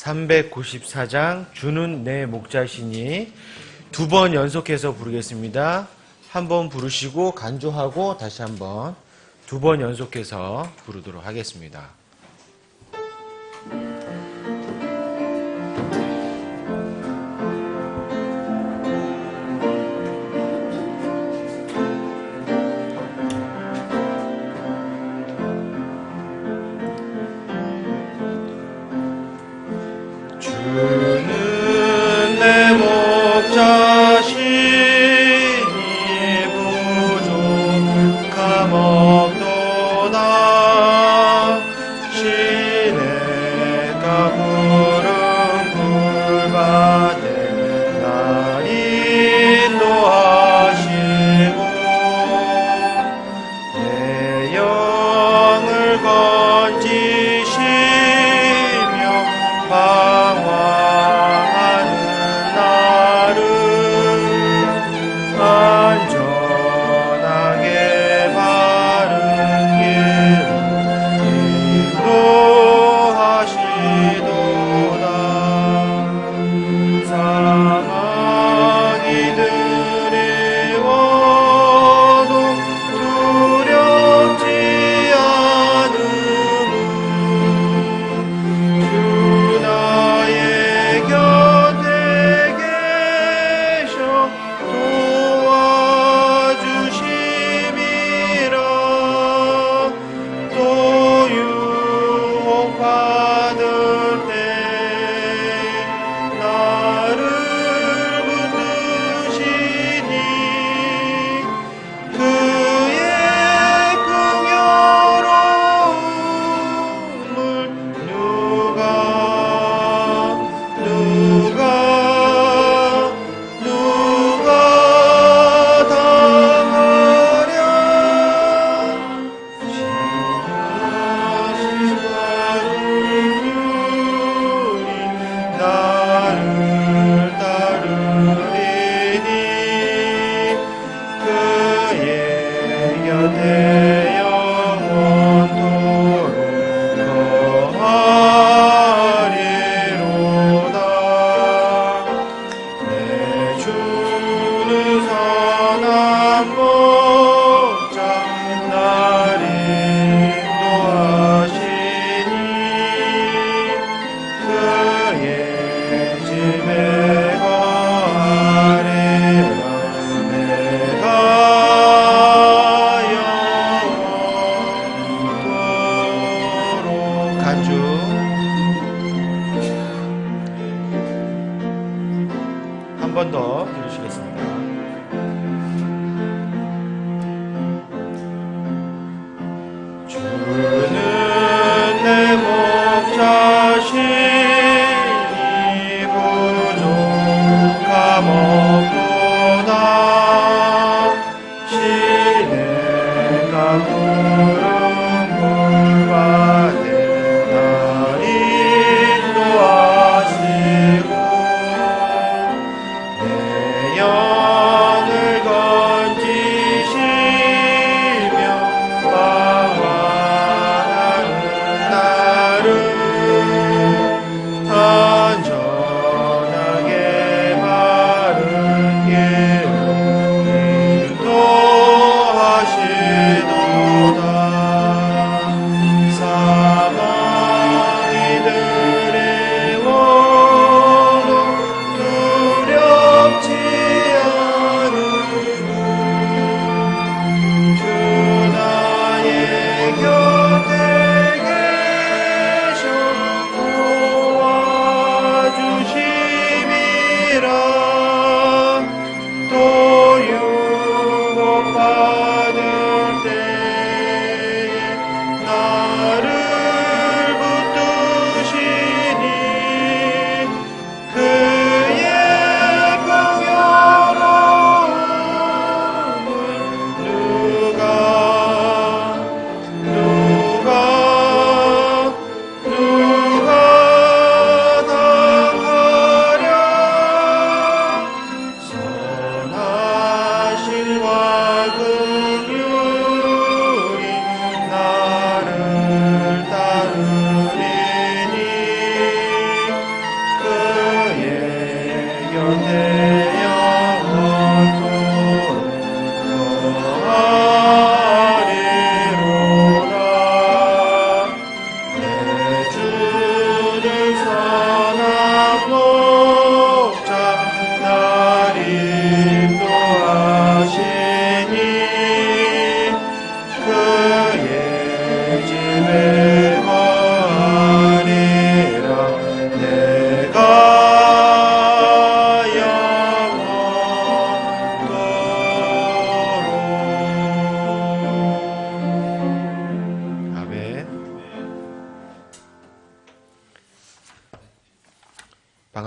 394장 주는 내 목자시니 두 번 연속해서 부르겠습니다. 한 번 부르시고 간주하고 다시 한번 두 번 연속해서 부르도록 하겠습니다. 주는 내 목자시니 부족함 없도다. 시냇가 푸른 풀밭에 날 인도하시고 내 영을 건지시며 방황하는 나를 안전하게 바른 길로 인도하시도다. 사망이 두려워도 두렵지 않음은 주 나의 곁에 계셔 도와주심이라. 또 유혹받을 때 나를 붙드시니 그의 풍요로움을 누가 당하랴. 나를 따르리니 그의 곁에 영원토록 거하리로다. 내 주는 선한 목자 날 인도하시니 그의 집에 거하리라. 내가 영원토록 간주 한 번 더 들으시겠습니다. 주는 내 목자시니 부족함 없도다. 시냇가 푸른 풀밭에 날 인도하시고 내 영을 건지시며 방황하는 나를 안전하게 바른 길로 인도하시도다.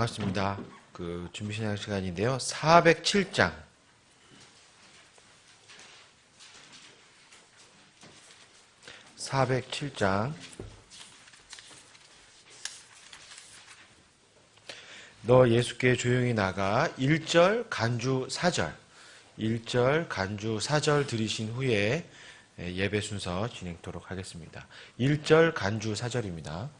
반갑습니다. 준비 신앙 시간인데요. 407장. 407장. 너 예수께 조용히 나가 1절 간주 4절 1절 간주 4절 들으신 후에 예배 순서 진행토록 하겠습니다. 1절 간주 4절입니다.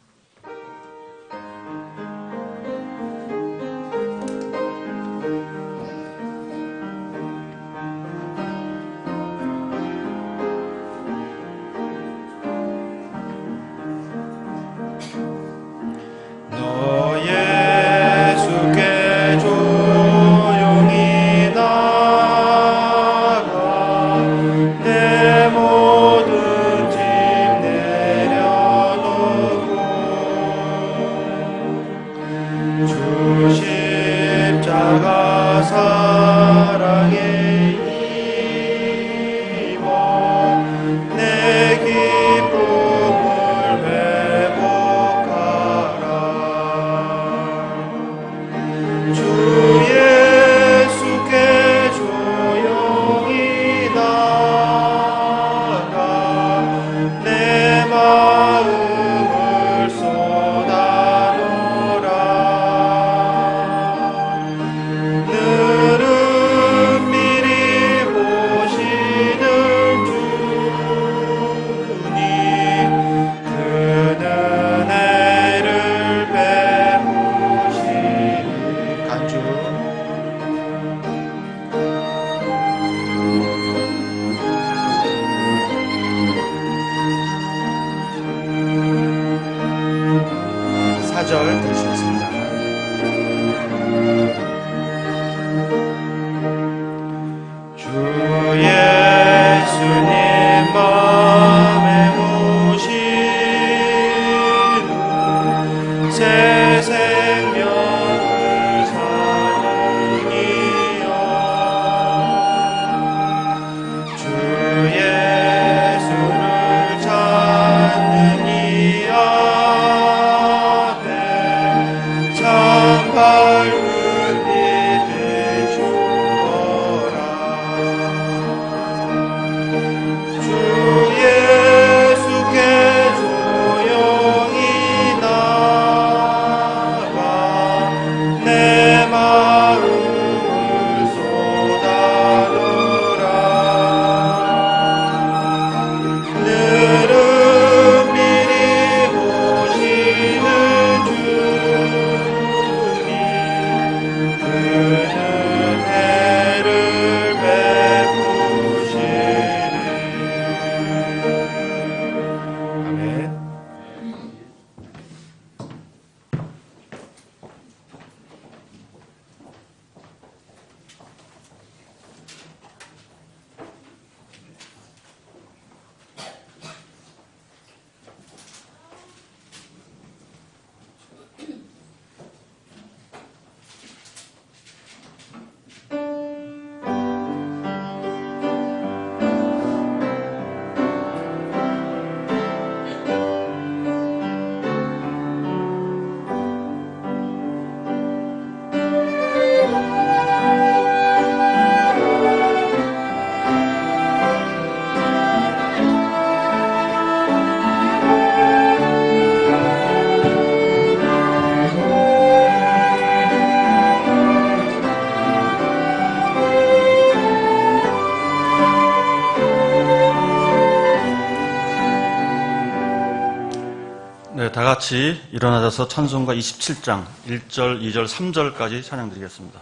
다 같이 일어나셔서 찬송가 27장 1절, 2절, 3절까지 찬양드리겠습니다.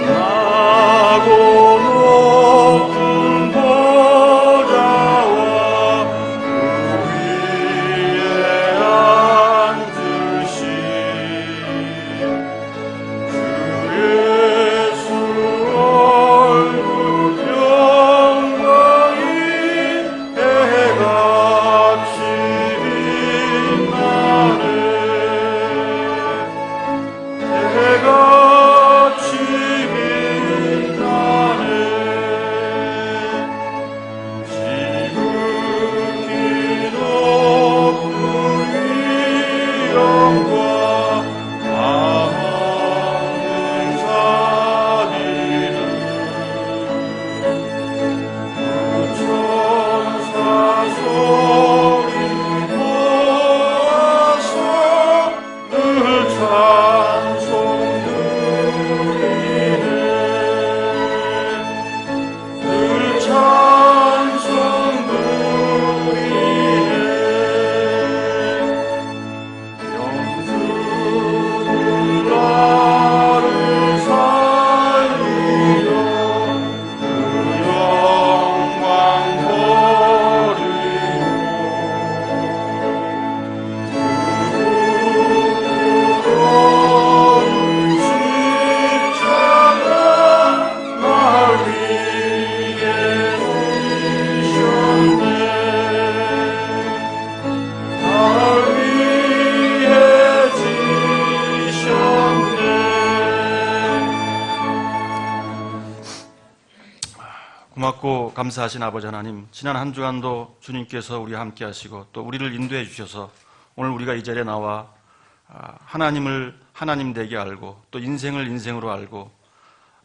나고 높은 보좌 고맙고 감사하신 아버지 하나님, 지난 한 주간도 주님께서 우리와 함께 하시고 또 우리를 인도해 주셔서 오늘 우리가 이 자리에 나와 하나님을 하나님 되게 알고 또 인생을 인생으로 알고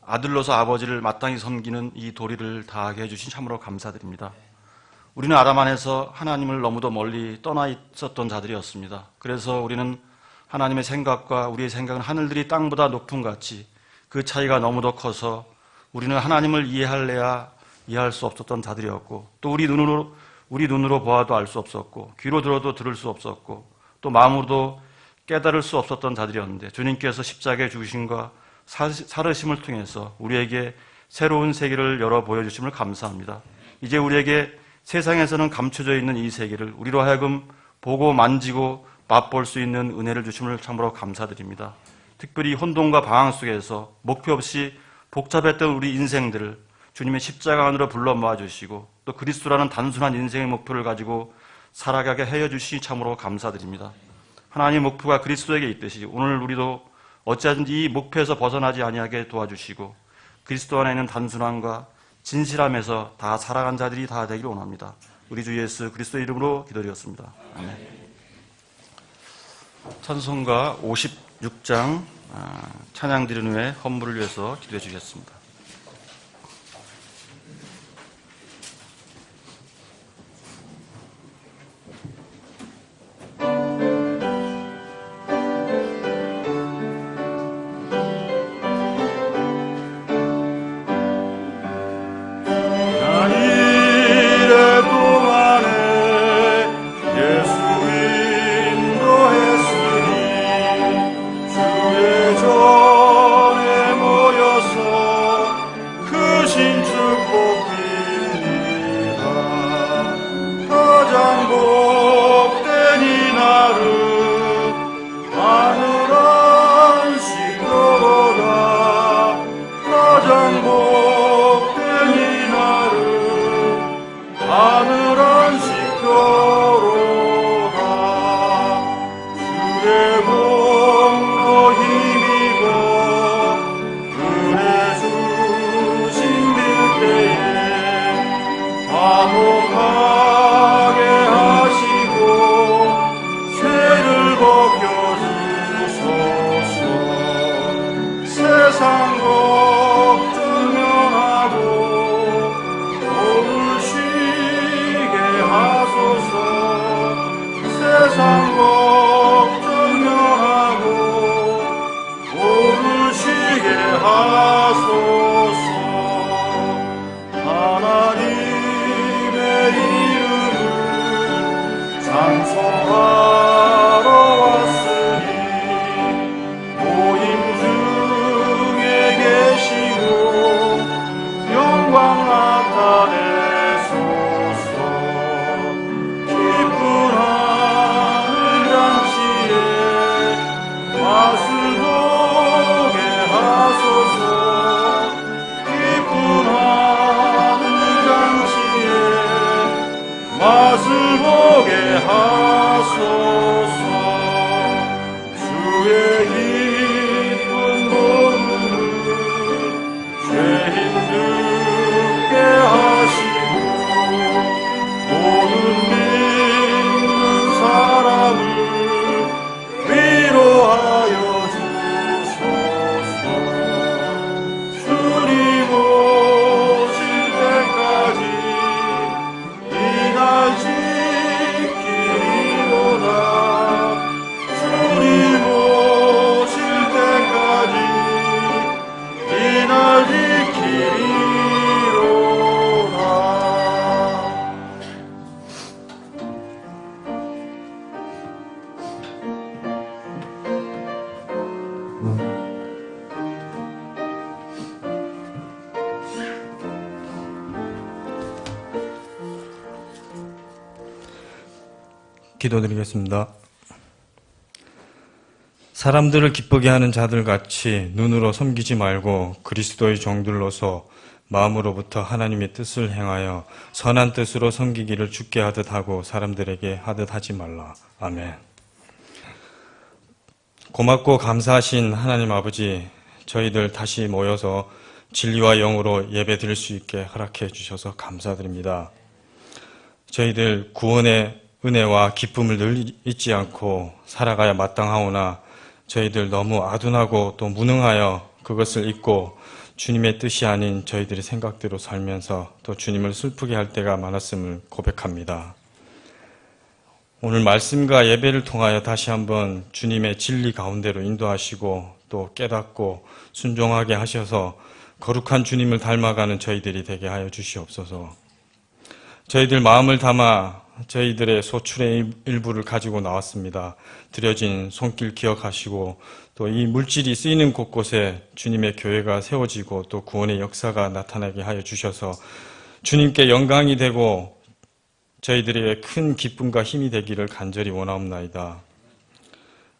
아들로서 아버지를 마땅히 섬기는 이 도리를 다하게 해주신 참으로 감사드립니다. 우리는 아담 안에서 하나님을 너무도 멀리 떠나 있었던 자들이었습니다. 그래서 우리는 하나님의 생각과 우리의 생각은 하늘들이 땅보다 높음 같이 그 차이가 너무도 커서 우리는 하나님을 이해할래야 이해할 수 없었던 자들이었고, 또 우리 눈으로 보아도 알 수 없었고, 귀로 들어도 들을 수 없었고, 또 마음으로도 깨달을 수 없었던 자들이었는데, 주님께서 십자가의 죽으심과 살으심을 통해서 우리에게 새로운 세계를 열어 보여주심을 감사합니다. 이제 우리에게 세상에서는 감춰져 있는 이 세계를 우리로 하여금 보고 만지고 맛볼 수 있는 은혜를 주심을 참으로 감사드립니다. 특별히 혼돈과 방황 속에서 목표 없이 복잡했던 우리 인생들을 주님의 십자가 안으로 불러 모아주시고 또 그리스도라는 단순한 인생의 목표를 가지고 살아가게 해주시니 참으로 감사드립니다. 하나님의 목표가 그리스도에게 있듯이 오늘 우리도 어찌하든지 이 목표에서 벗어나지 아니하게 도와주시고 그리스도 안에 있는 단순함과 진실함에서 다 살아간 자들이 다 되기를 원합니다. 우리 주 예수 그리스도의 이름으로 기도드렸습니다. 아멘. 찬송가 56장 찬양 드린 후에 헌물을 위해서 기도해 주겠습니다. 전에 모여서 기도드리겠습니다. 사람들을 기쁘게 하는 자들같이 눈으로 섬기지 말고 그리스도의 종들로서 마음으로부터 하나님의 뜻을 행하여 선한 뜻으로 섬기기를 주께 하듯 하고 사람들에게 하듯 하지 말라. 아멘. 고맙고 감사하신 하나님 아버지, 저희들 다시 모여서 진리와 영으로 예배 드릴 수 있게 허락해 주셔서 감사드립니다. 저희들 구원의 은혜와 기쁨을 늘 잊지 않고 살아가야 마땅하오나 저희들 너무 아둔하고 또 무능하여 그것을 잊고 주님의 뜻이 아닌 저희들의 생각대로 살면서 또 주님을 슬프게 할 때가 많았음을 고백합니다. 오늘 말씀과 예배를 통하여 다시 한번 주님의 진리 가운데로 인도하시고 또 깨닫고 순종하게 하셔서 거룩한 주님을 닮아가는 저희들이 되게 하여 주시옵소서. 저희들 마음을 담아 저희들의 소출의 일부를 가지고 나왔습니다. 드려진 손길 기억하시고 또 이 물질이 쓰이는 곳곳에 주님의 교회가 세워지고 또 구원의 역사가 나타나게 하여 주셔서 주님께 영광이 되고 저희들에게 큰 기쁨과 힘이 되기를 간절히 원하옵나이다.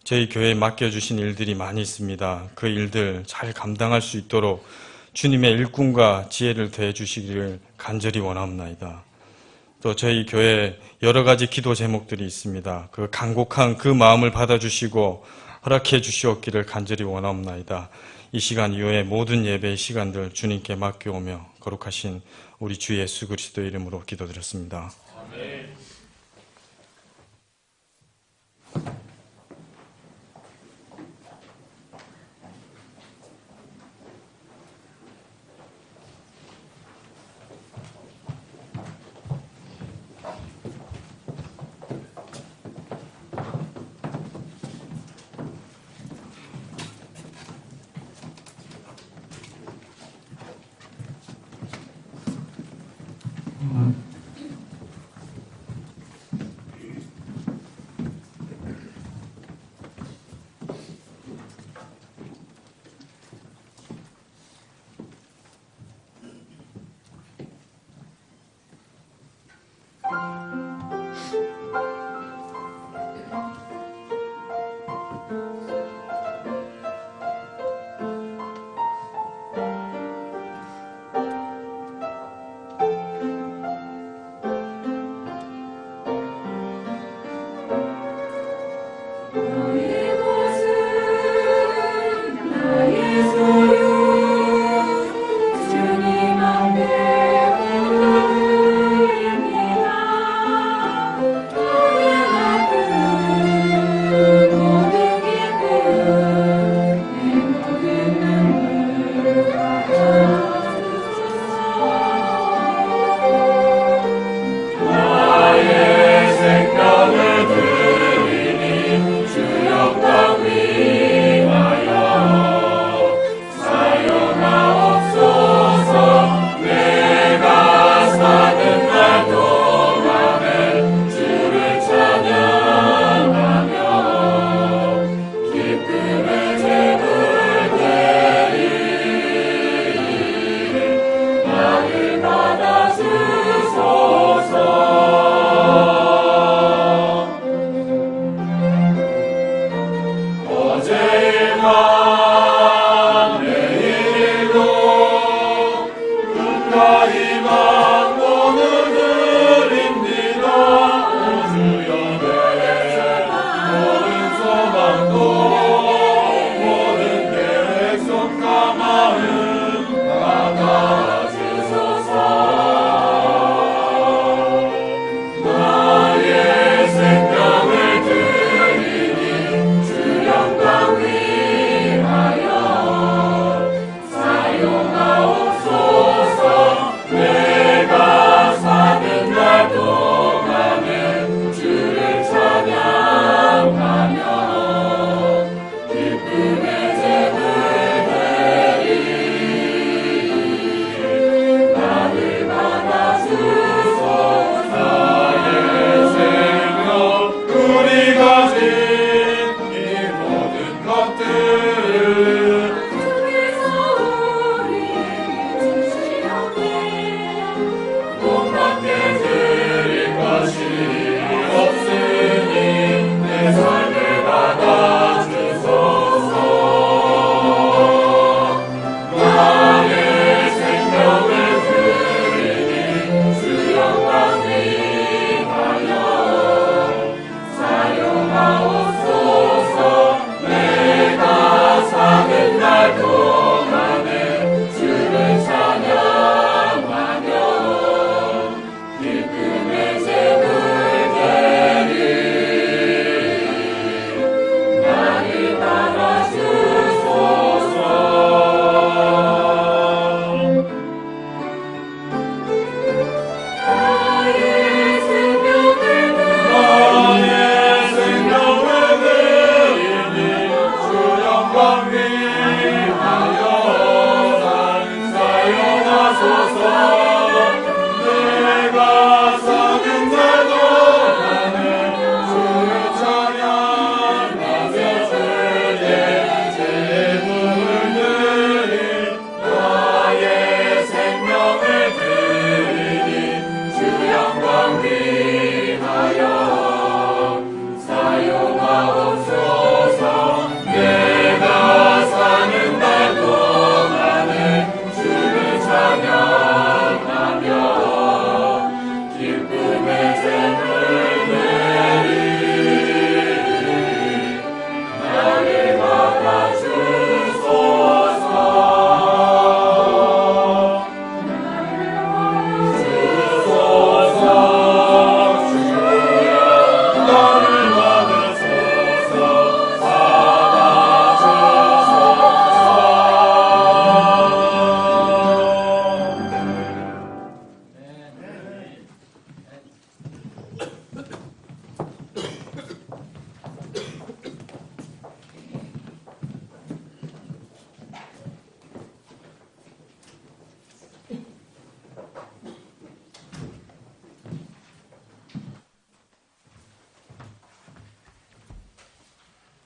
저희 교회에 맡겨주신 일들이 많이 있습니다. 그 일들 잘 감당할 수 있도록 주님의 일꾼과 지혜를 더해 주시기를 간절히 원하옵나이다. 또 저희 교회에 여러 가지 기도 제목들이 있습니다. 그 간곡한 그 마음을 받아주시고 허락해 주시옵기를 간절히 원하옵나이다. 이 시간 이후에 모든 예배의 시간들 주님께 맡겨오며 거룩하신 우리 주 예수 그리스도의 이름으로 기도드렸습니다. 아멘. 주 영광 위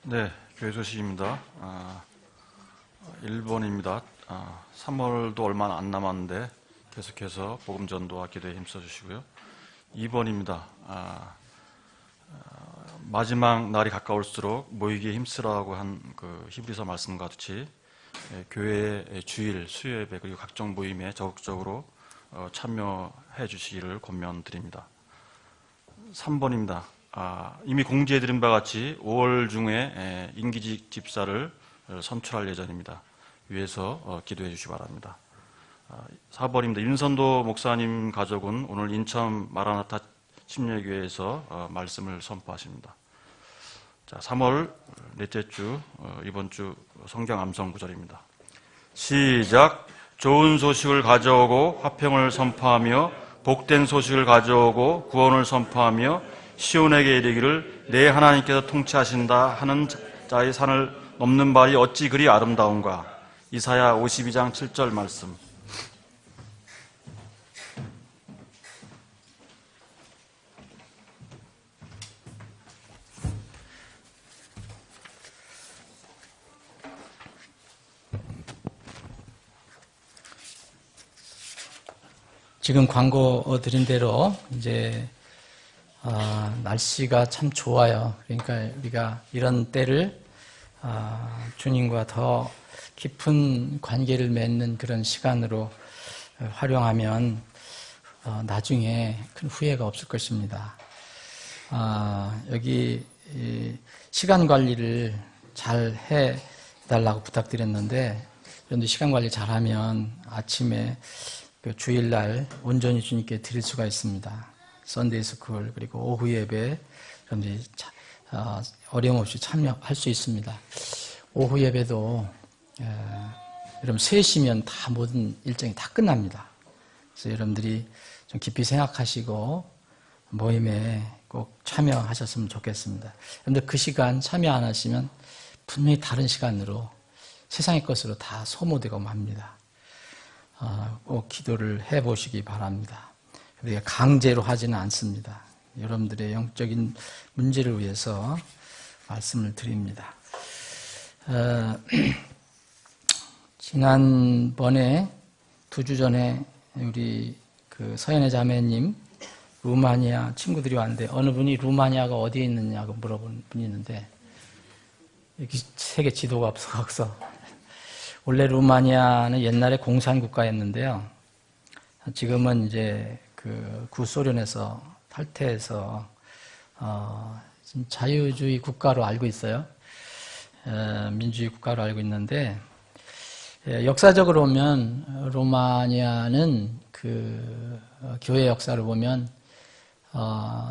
네, 교회 소식입니다. 1번입니다. 3월도 얼마 안 남았는데 계속해서 복음 전도와 기도에 힘써 주시고요. 2번입니다. 마지막 날이 가까울수록 모이기에 힘쓰라고 한 그 히브리서 말씀과 같이 교회의 주일, 수요예배 그리고 각종 모임에 적극적으로 참여해 주시기를 권면드립니다. 3번입니다. 이미 공지해드린 바와 같이 5월 중에 임기직 집사를 선출할 예정입니다. 위에서 기도해 주시기 바랍니다. 4번입니다. 윤선도 목사님 가족은 오늘 인천 마라나타 침례교회에서 말씀을 선포하십니다. 자, 3월 넷째 주, 이번 주 성경 암송 구절입니다. 시작. 좋은 소식을 가져오고 화평을 선포하며 복된 소식을 가져오고 구원을 선포하며 시온에게 이르기를 내 하나님께서 통치하신다 하는 자의 산을 넘는 발이 어찌 그리 아름다운가. 이사야 52장 7절 말씀. 지금 광고 드린 대로 이제 날씨가 참 좋아요. 그러니까 우리가 이런 때를 주님과 더 깊은 관계를 맺는 그런 시간으로 활용하면 나중에 큰 후회가 없을 것입니다. 여기 시간 관리를 잘 해달라고 부탁드렸는데 그런데 시간 관리 잘하면 아침에 그 주일날 온전히 주님께 드릴 수가 있습니다. 선데이 스쿨 그리고 오후 예배 여러분들이 어려움 없이 참여할 수 있습니다. 오후 예배도 여러분 3시면 다 모든 일정이 다 끝납니다. 그래서 여러분들이 좀 깊이 생각하시고 모임에 꼭 참여하셨으면 좋겠습니다. 그런데 그 시간 참여 안 하시면 분명히 다른 시간으로 세상의 것으로 다 소모되고 맙니다. 꼭 기도를 해보시기 바랍니다. 우리가 강제로 하지는 않습니다. 여러분들의 영적인 문제를 위해서 말씀을 드립니다. 지난번에 2주 전에 우리 그 서연의 자매님 루마니아 친구들이 왔는데 어느 분이 루마니아가 어디에 있느냐고 물어본 분이 있는데 여기 세계 지도가 없어서 원래 루마니아는 옛날에 공산국가였는데요. 지금은 이제 그 구소련에서 탈퇴해서 지금 자유주의 국가로 알고 있어요. 민주주의 국가로 알고 있는데 역사적으로 보면 루마니아는 그 교회 역사를 보면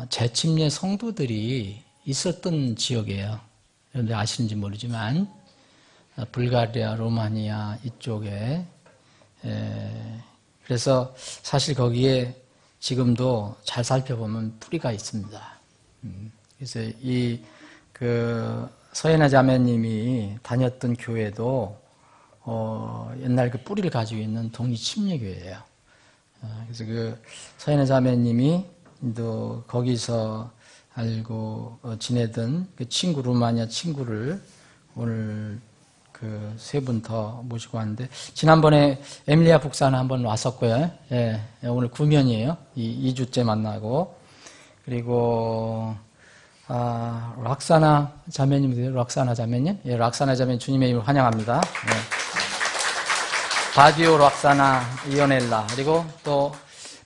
재침례 성도들이 있었던 지역이에요. 그런데 아시는지 모르지만 불가리아, 루마니아 이쪽에 그래서 사실 거기에 지금도 잘 살펴보면 뿌리가 있습니다. 그래서 이 그 서연아 자매님이 다녔던 교회도 옛날 그 뿌리를 가지고 있는 독립침례교회예요. 그래서 그 서연아 자매님이 또 거기서 알고 지내던 그 친구, 루마니아 친구를 오늘 그 세 분 더 모시고 왔는데, 지난번에 에밀리아 북사는 한번 왔었고요. 예, 오늘 구면이에요. 2주째 만나고. 그리고 락사나 자매님, 락사나 자매님? 예, 락사나 자매님 주님의 이름을 환영합니다. 예. 바디오 락사나 이오넬라, 그리고 또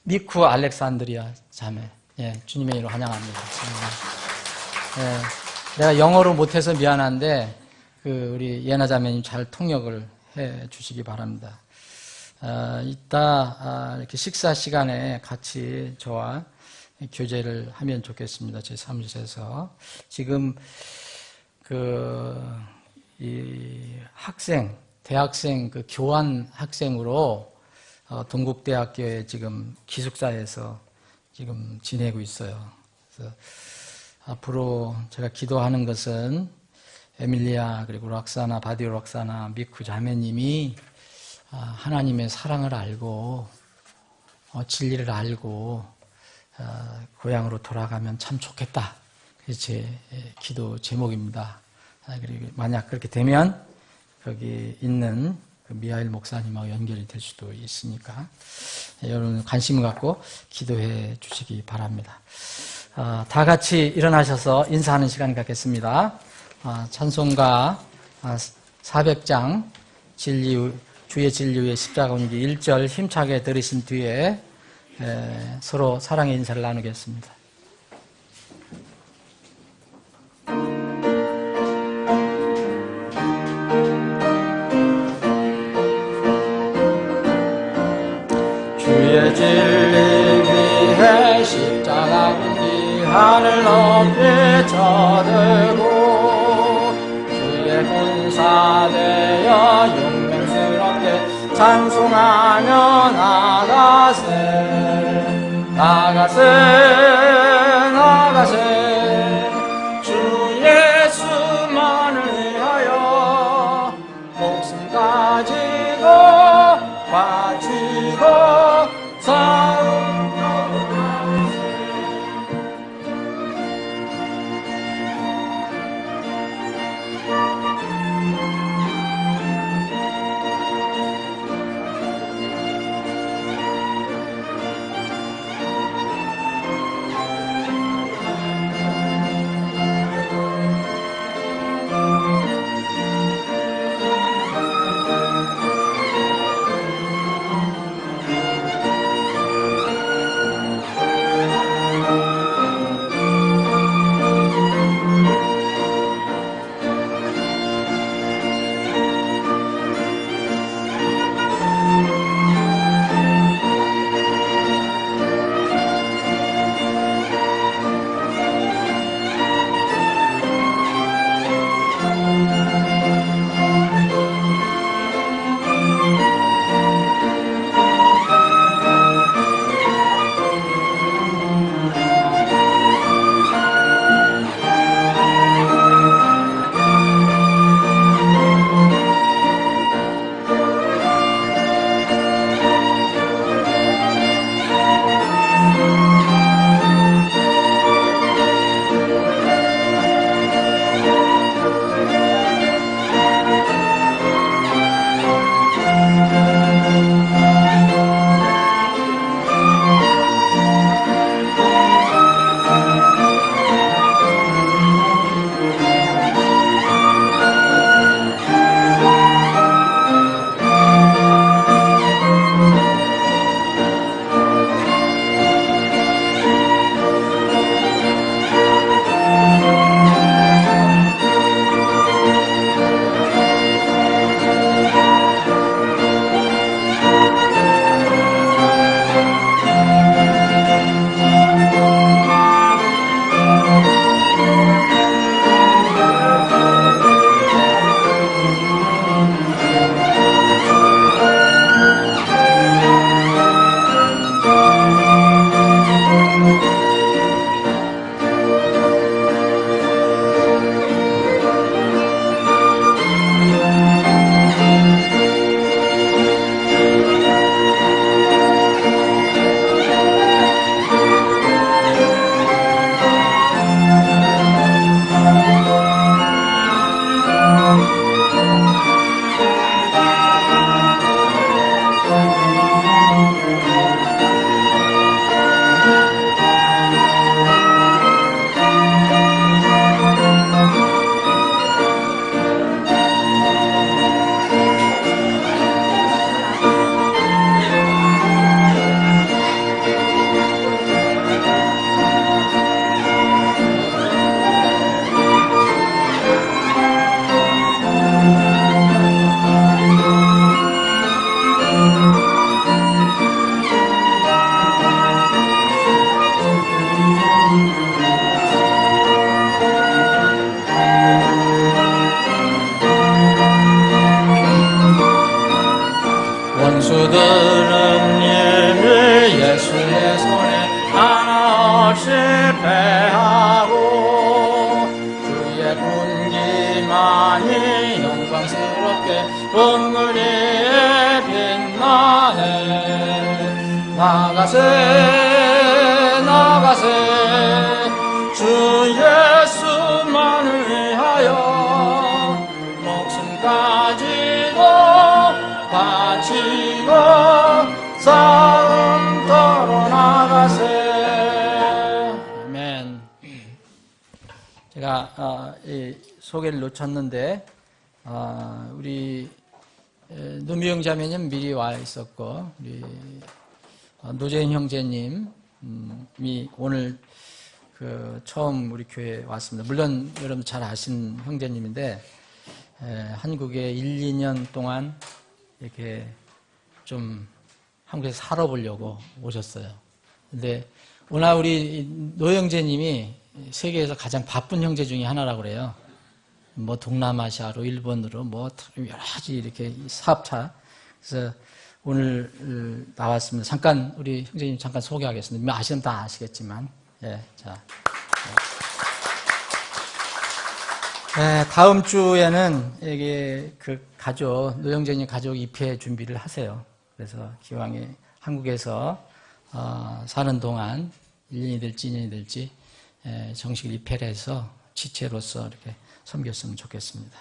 미쿠 알렉산드리아 자매, 예, 주님의 이름을 환영합니다. 예, 내가 영어로 못해서 미안한데 우리 예나 자매님 잘 통역을 해 주시기 바랍니다. 이따 이렇게 식사 시간에 같이 저와 교제를 하면 좋겠습니다. 제 사무실에서. 지금 이 대학생 교환 학생으로 동국대학교에 지금 기숙사에서 지금 지내고 있어요. 그래서 앞으로 제가 기도하는 것은 에밀리아, 그리고 락사나, 바디오 락사나, 미쿠 자매님이 하나님의 사랑을 알고 진리를 알고 고향으로 돌아가면 참 좋겠다. 그게 제 기도 제목입니다. 그리고 만약 그렇게 되면 거기 있는 그 미하엘 목사님하고 연결이 될 수도 있으니까 여러분 관심을 갖고 기도해 주시기 바랍니다. 다 같이 일어나셔서 인사하는 시간 갖겠습니다. 찬송가 400장 주의 진리 위에 십자가 온기 1절 힘차게 들으신 뒤에 서로 사랑의 인사를 나누겠습니다. 주의 진리 위에 십자가 온기 하늘 높이 쳐들고 주의 군사되어 용맹스럽게 찬송하며 나가세 주 예수만을 위하여 목숨 가지고 바치고 싸움도 나가세. 영광스럽게 눈물이 빛나네. 나가세 나가세 주 예수만을 위하여 목숨까지도 바치고 싸움터로 나가세. 아멘. 제가 이 소개를 놓쳤는데 우리 노미영 자매님 미리 와 있었고 우리 노재인 형제님이 오늘 처음 우리 교회에 왔습니다. 물론 여러분 잘 아신 형제님인데 한국에 1, 2년 동안 이렇게 좀 한국에서 살아보려고 오셨어요. 근데 오늘 우리 노 형제님이 세계에서 가장 바쁜 형제 중에 하나라고 그래요. 뭐 동남아시아로 일본으로 뭐 여러 가지 이렇게 사업차. 그래서 오늘 나왔습니다. 잠깐 우리 형제님 잠깐 소개하겠습니다. 아시면 다 아시겠지만, 자. 다음 주에는 이게 노 형제님 가족 입회 준비를 하세요. 그래서 기왕에 한국에서 사는 동안 1년이 될지 2년이 될지 정식 입회를 해서 지체로서 이렇게 섬겼으면 좋겠습니다.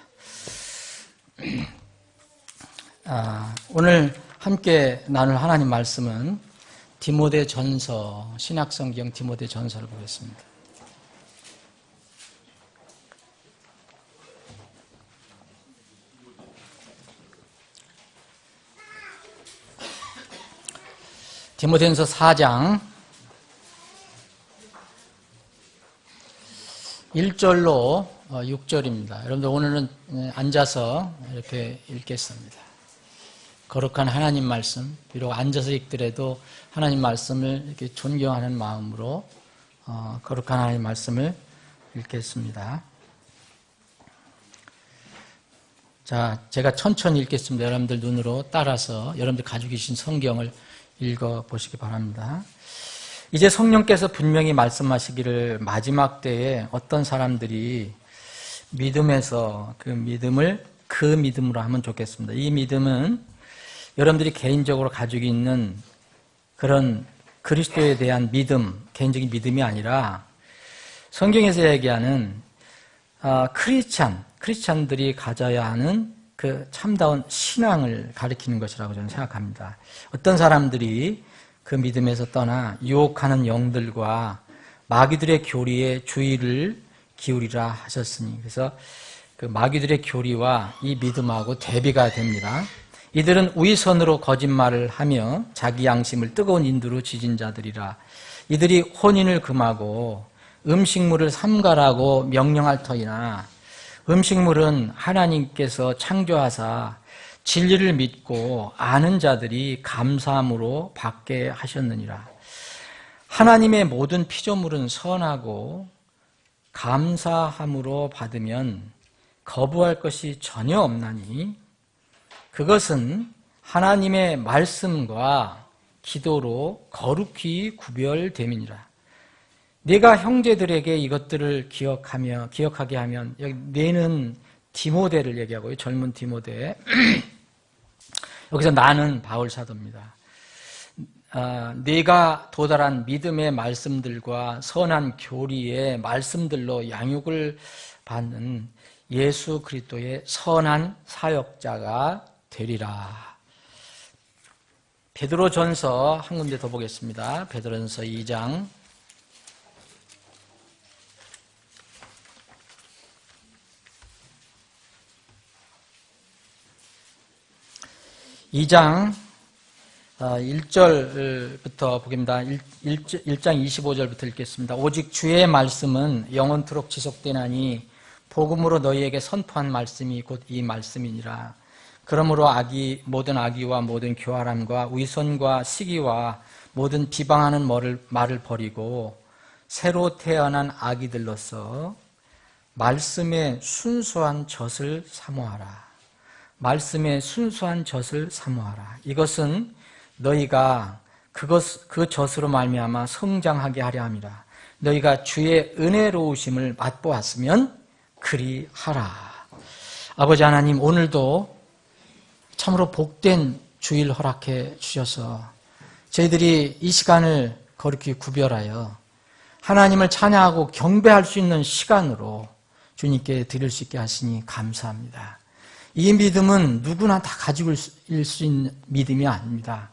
오늘 함께 나눌 하나님 말씀은 디모데 전서, 신약성경 디모데 전서를 보겠습니다. 디모데전서 4장 1절로 6절입니다. 여러분들 오늘은 앉아서 이렇게 읽겠습니다. 거룩한 하나님 말씀, 비록 앉아서 읽더라도 하나님 말씀을 이렇게 존경하는 마음으로 거룩한 하나님 말씀을 읽겠습니다. 자, 제가 천천히 읽겠습니다. 여러분들 눈으로 따라서 여러분들 가지고 계신 성경을 읽어보시기 바랍니다. 이제 성령께서 분명히 말씀하시기를 마지막 때에 어떤 사람들이 믿음에서 그 믿음으로 하면 좋겠습니다. 이 믿음은 여러분들이 개인적으로 가지고 있는 그런 그리스도에 대한 믿음, 개인적인 믿음이 아니라 성경에서 얘기하는 크리스찬들이 가져야 하는 그 참다운 신앙을 가리키는 것이라고 저는 생각합니다. 어떤 사람들이 그 믿음에서 떠나 유혹하는 영들과 마귀들의 교리에 주의를 기울이라 하셨으니, 그래서 그 마귀들의 교리와 이 믿음하고 대비가 됩니다. 이들은 위선으로 거짓말을 하며 자기 양심을 뜨거운 인두로 지진 자들이라. 이들이 혼인을 금하고 음식물을 삼가라고 명령할 터이나 음식물은 하나님께서 창조하사 진리를 믿고 아는 자들이 감사함으로 받게 하셨느니라. 하나님의 모든 피조물은 선하고 감사함으로 받으면 거부할 것이 전혀 없나니 그것은 하나님의 말씀과 기도로 거룩히 구별됨이니라. 네가 형제들에게 이것들을 기억하게 하면, 여기 네는 디모데를 얘기하고요. 젊은 디모데. 여기서 나는 바울 사도입니다. 네가 도달한 믿음의 말씀들과 선한 교리의 말씀들로 양육을 받는 예수 그리스도의 선한 사역자가 되리라. 베드로전서 한 군데 더 보겠습니다. 베드로전서 2장 2장 1절부터 보겠습니다. 1장 25절부터 읽겠습니다. 오직 주의 말씀은 영원토록 지속되나니 복음으로 너희에게 선포한 말씀이 곧 이 말씀이니라. 그러므로 모든 악의와 모든 교활함과 위선과 시기와 모든 비방하는 말을 버리고 새로 태어난 아기들로서 말씀의 순수한 젖을 사모하라. 말씀의 순수한 젖을 사모하라. 이것은 너희가 그 젖으로 말미암아 성장하게 하려 함이라. 너희가 주의 은혜로우심을 맛보았으면 그리하라. 아버지 하나님, 오늘도 참으로 복된 주일 허락해 주셔서 저희들이 이 시간을 거룩히 구별하여 하나님을 찬양하고 경배할 수 있는 시간으로 주님께 드릴 수 있게 하시니 감사합니다. 이 믿음은 누구나 다 가지고 있을 수 있는 믿음이 아닙니다.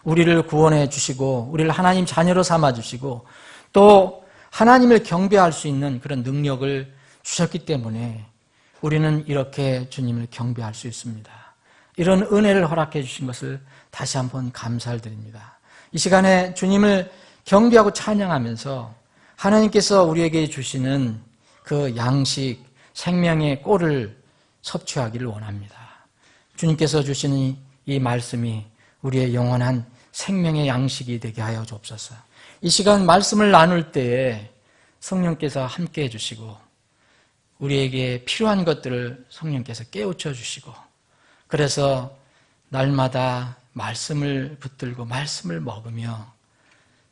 우리를 구원해 주시고 우리를 하나님 자녀로 삼아 주시고 또 하나님을 경배할 수 있는 그런 능력을 주셨기 때문에 우리는 이렇게 주님을 경배할 수 있습니다. 이런 은혜를 허락해 주신 것을 다시 한번 감사를 드립니다. 이 시간에 주님을 경배하고 찬양하면서 하나님께서 우리에게 주시는 그 양식, 생명의 꼴을 섭취하기를 원합니다. 주님께서 주시는 이 말씀이 우리의 영원한 생명의 양식이 되게 하여 주옵소서. 이 시간 말씀을 나눌 때에 성령께서 함께 해주시고 우리에게 필요한 것들을 성령께서 깨우쳐 주시고 그래서 날마다 말씀을 붙들고 말씀을 먹으며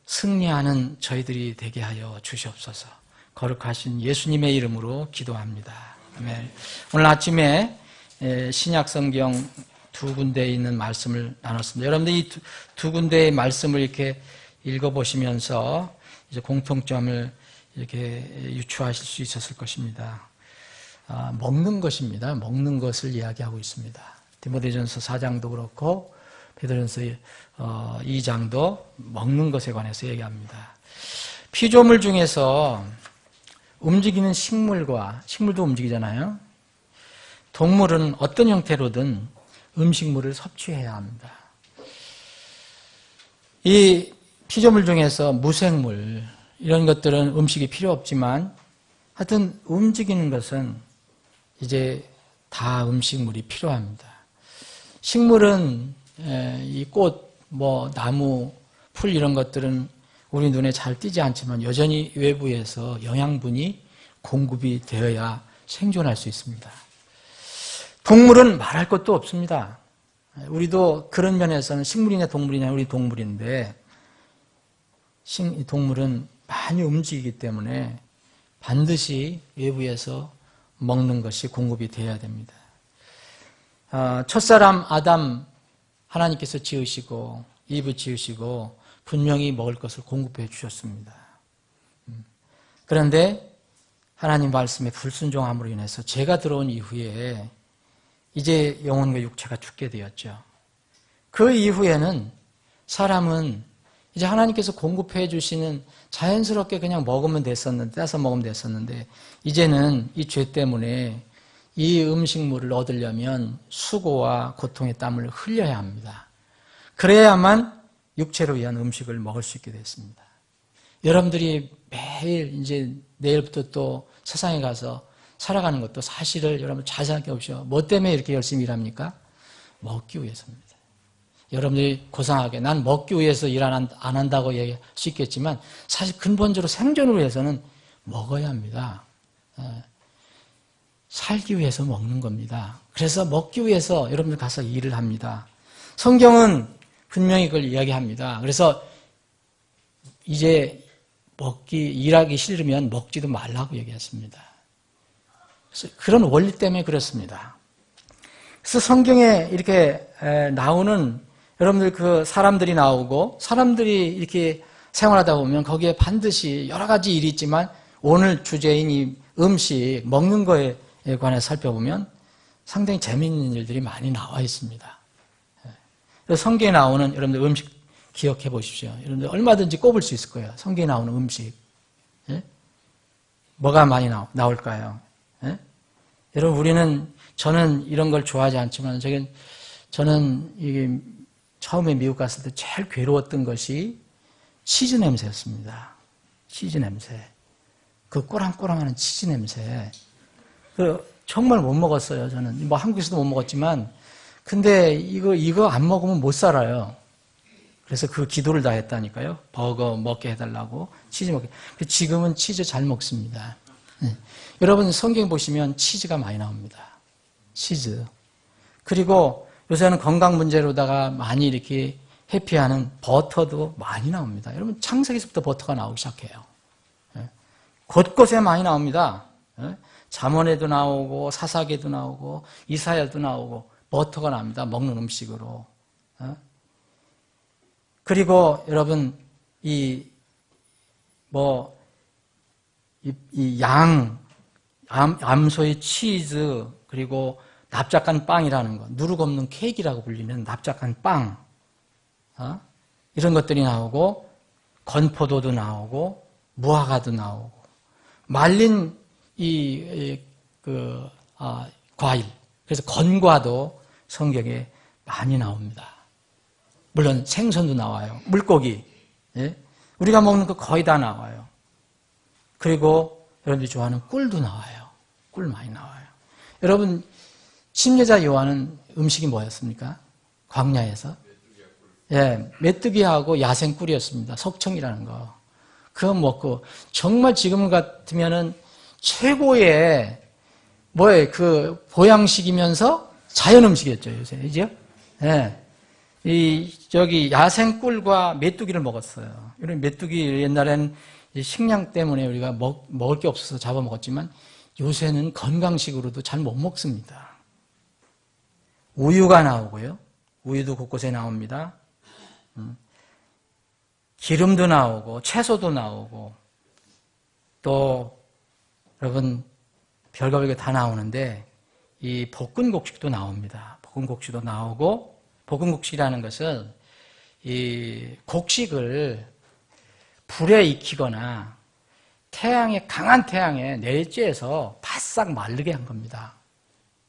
승리하는 저희들이 되게 하여 주시옵소서. 거룩하신 예수님의 이름으로 기도합니다. 아멘. 오늘 아침에 신약성경 두 군데에 있는 말씀을 나눴습니다. 여러분들 이 두 군데의 말씀을 이렇게 읽어보시면서 이제 공통점을 이렇게 유추하실 수 있었을 것입니다. 먹는 것입니다. 먹는 것을 이야기하고 있습니다. 디모데전서 4장도 그렇고 베드로전서 2장도 먹는 것에 관해서 얘기합니다. 피조물 중에서 움직이는 식물도 움직이잖아요. 동물은 어떤 형태로든 음식물을 섭취해야 합니다. 이 피조물 중에서 무생물 이런 것들은 음식이 필요 없지만 하여튼 움직이는 것은 이제 다 음식물이 필요합니다. 식물은 이 꽃, 나무, 풀 이런 것들은 우리 눈에 잘 띄지 않지만 여전히 외부에서 영양분이 공급이 되어야 생존할 수 있습니다. 동물은 말할 것도 없습니다. 우리도 그런 면에서는 식물이냐 동물이냐 우리 동물인데 동물은 많이 움직이기 때문에 반드시 외부에서 먹는 것이 공급이 되어야 됩니다. 첫사람 아담 하나님께서 지으시고 이브 지으시고 분명히 먹을 것을 공급해 주셨습니다. 그런데 하나님 말씀에 불순종함으로 인해서 죄가 들어온 이후에 이제 영혼과 육체가 죽게 되었죠. 그 이후에는 사람은 이제 하나님께서 공급해 주시는 자연스럽게 그냥 먹으면 됐었는데, 따서 먹으면 됐었는데, 이제는 이 죄 때문에 이 음식물을 얻으려면 수고와 고통의 땀을 흘려야 합니다. 그래야만 육체로 위한 음식을 먹을 수 있게 됐습니다. 여러분들이 매일 이제 내일부터 또 세상에 가서 살아가는 것도 사실을 여러분 잘 생각해 보십시오. 뭐 때문에 이렇게 열심히 일합니까? 먹기 위해서입니다. 여러분들이 고상하게 난 먹기 위해서 일 안 한다고 얘기할 수 있겠지만 사실 근본적으로 생존을 위해서는 먹어야 합니다. 살기 위해서 먹는 겁니다. 그래서 먹기 위해서 여러분들 가서 일을 합니다. 성경은 분명히 그걸 이야기합니다. 그래서 이제 일하기 싫으면 먹지도 말라고 얘기했습니다. 그래서 그런 원리 때문에 그렇습니다. 그래서 성경에 이렇게 나오는 여러분들 그 사람들이 나오고 사람들이 이렇게 생활하다 보면 거기에 반드시 여러 가지 일이 있지만 오늘 주제인 이 음식, 먹는 거에 관해서 살펴보면 상당히 재미있는 일들이 많이 나와 있습니다. 그래서 성경에 나오는 여러분들 음식 기억해 보십시오. 여러분들 얼마든지 꼽을 수 있을 거예요. 성경에 나오는 음식. 예? 뭐가 많이 나올까요? 예? 여러분 저는 이런 걸 좋아하지 않지만 저는 이게 처음에 미국 갔을 때 제일 괴로웠던 것이 치즈 냄새였습니다. 치즈 냄새. 그 꼬랑꼬랑하는 치즈 냄새. 정말 못 먹었어요, 저는. 한국에서도 못 먹었지만, 근데 이거 안 먹으면 못 살아요. 그래서 그 기도를 다 했다니까요. 버거 먹게 해달라고, 치즈 먹게. 지금은 치즈 잘 먹습니다. 네. 여러분, 성경 보시면 치즈가 많이 나옵니다. 치즈. 그리고 요새는 건강 문제로다가 많이 이렇게 회피하는 버터도 많이 나옵니다. 여러분, 창세기서부터 버터가 나오기 시작해요. 곳곳에 많이 나옵니다. 잠언에도 나오고 사사기에도 나오고 이사야도 나오고 버터가 납니다. 먹는 음식으로. 그리고 여러분 암소의 치즈, 그리고 납작한 빵이라는 거, 누룩 없는 케이크라고 불리는 납작한 빵, 이런 것들이 나오고, 건포도도 나오고, 무화과도 나오고, 말린 과일, 그래서 건과도 성경에 많이 나옵니다. 물론 생선도 나와요. 물고기, 예? 우리가 먹는 거 거의 다 나와요. 그리고 여러분들이 좋아하는 꿀도 나와요. 꿀 많이 나와요. 여러분, 침례자 요한은 음식이 뭐였습니까? 광야에서? 예, 메뚜기하고 야생 꿀이었습니다. 석청이라는 거. 그거 먹고, 정말 지금 같으면은 최고의, 보양식이면서 자연 음식이었죠, 요새. 이죠? 예. 야생 꿀과 메뚜기를 먹었어요. 이런 메뚜기 옛날에는 식량 때문에 우리가 먹을 게 없어서 잡아먹었지만 요새는 건강식으로도 잘 못 먹습니다. 우유가 나오고요. 우유도 곳곳에 나옵니다. 기름도 나오고 채소도 나오고 또 여러분 별거 별거 다 나오는데 이 볶은곡식도 나옵니다. 볶은곡식도 나오고 볶은곡식이라는 것은 이 곡식을 불에 익히거나 강한 태양에 내리쬐서 바싹 마르게 한 겁니다.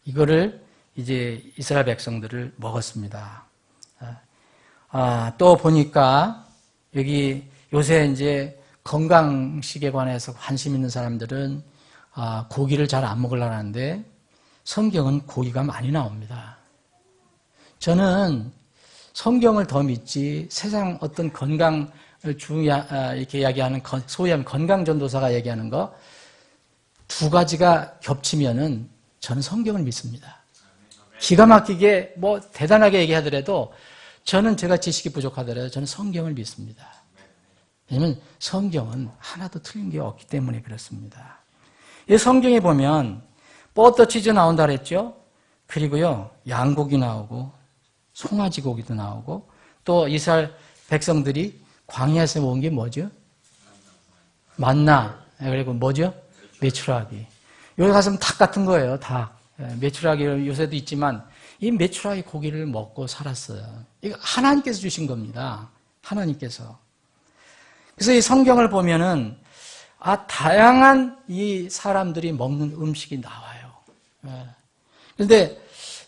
이거를 이제 이스라엘 백성들을 먹었습니다. 또 보니까 여기 요새 이제 건강식에 관해서 관심 있는 사람들은 고기를 잘 안 먹으려고 하는데 성경은 고기가 많이 나옵니다. 저는 성경을 더 믿지 세상 어떤 건강을 이렇게 이야기하는 소위 하면 건강전도사가 얘기하는 거 두 가지가 겹치면은 저는 성경을 믿습니다. 기가 막히게 대단하게 얘기하더라도 저는 제가 지식이 부족하더라도 저는 성경을 믿습니다. 왜냐하면 성경은 하나도 틀린 게 없기 때문에 그렇습니다. 이 성경에 보면 버터 치즈 나온다 그랬죠? 그리고요 양고기 나오고 송아지 고기도 나오고 또 이스라엘 백성들이 광야에서 먹은 게 뭐죠? 만나. 그리고 뭐죠? 메추라기. 여기 가서는 닭 같은 거예요. 닭. 메추라기 요새도 있지만 이 메추라기 고기를 먹고 살았어요. 이거 하나님께서 주신 겁니다. 하나님께서. 그래서 이 성경을 보면은 다양한 이 사람들이 먹는 음식이 나와요. 그런데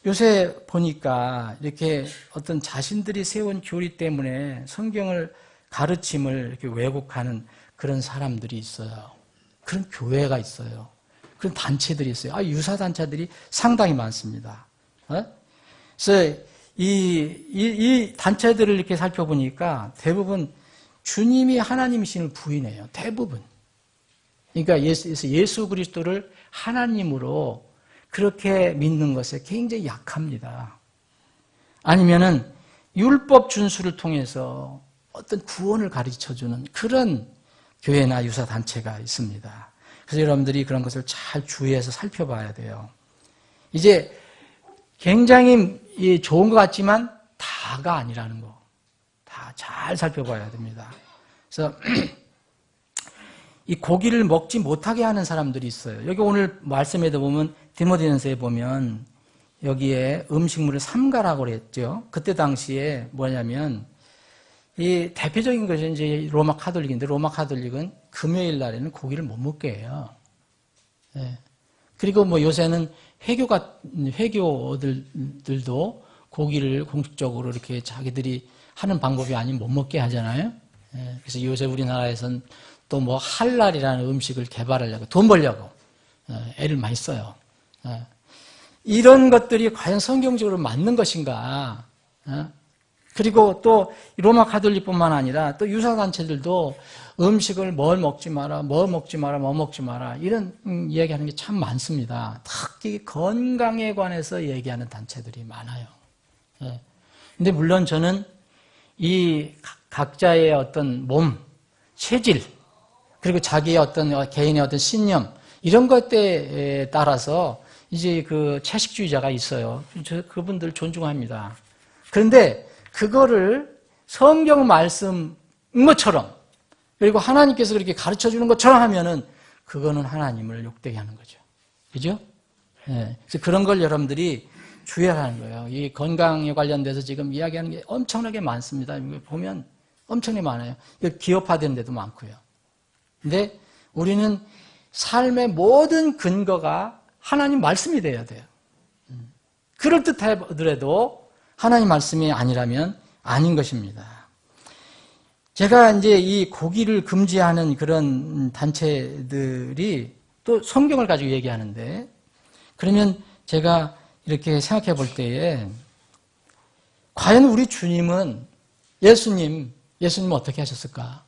요새 보니까 이렇게 어떤 자신들이 세운 교리 때문에 성경을 가르침을 이렇게 왜곡하는 그런 사람들이 있어요. 그런 교회가 있어요. 그런 단체들이 있어요. 유사 단체들이 상당히 많습니다. 그래서 이 단체들을 이렇게 살펴보니까 대부분 주님이 하나님이신을 부인해요. 대부분. 그러니까 예수 그리스도를 하나님으로 그렇게 믿는 것에 굉장히 약합니다. 아니면은 율법 준수를 통해서 어떤 구원을 가르쳐주는 그런 교회나 유사 단체가 있습니다. 그래서 여러분들이 그런 것을 잘 주의해서 살펴봐야 돼요. 이제 굉장히 좋은 것 같지만 다가 아니라는 거. 다 잘 살펴봐야 됩니다. 그래서 이 고기를 먹지 못하게 하는 사람들이 있어요. 여기 오늘 말씀에도 보면 디모데전서에 보면 여기에 음식물을 삼가라고 그랬죠. 그때 당시에 뭐냐면 이 대표적인 것이 이제 로마 카톨릭인데 로마 카톨릭은 금요일 날에는 고기를 못 먹게 해요. 예. 그리고 요새는 회교들도 고기를 공식적으로 이렇게 자기들이 하는 방법이 아니면 못 먹게 하잖아요. 예. 그래서 요새 우리나라에서는 또 할랄이라는 음식을 개발하려고 돈 벌려고 애를 많이 써요. 이런 것들이 과연 성경적으로 맞는 것인가? 그리고 또 로마 가톨릭뿐만 아니라 또 유사단체들도 음식을 뭘 먹지 마라, 뭐 먹지 마라 이런 이야기하는 게 참 많습니다. 특히 건강에 관해서 얘기하는 단체들이 많아요. 근데 물론 저는 이 각자의 어떤 몸, 체질, 그리고 자기의 어떤 개인의 어떤 신념 이런 것에 따라서 이제 그 채식주의자가 있어요. 그분들 존중합니다. 그런데 그거를 성경 말씀 것처럼 그리고 하나님께서 그렇게 가르쳐 주는 것처럼 하면은 그거는 하나님을 욕되게 하는 거죠. 그죠? 예. 그래서 그런 걸 여러분들이 주의하라는 거예요. 이 건강에 관련돼서 지금 이야기하는 게 엄청나게 많습니다. 보면 엄청나게 많아요. 기업화되는 데도 많고요. 근데 우리는 삶의 모든 근거가 하나님 말씀이 돼야 돼요. 그럴듯하더라도 하나님 말씀이 아니라면 아닌 것입니다. 제가 이제 이 고기를 금지하는 그런 단체들이 또 성경을 가지고 얘기하는데, 그러면 제가 이렇게 생각해 볼 때에 과연 우리 주님은 예수님 어떻게 하셨을까?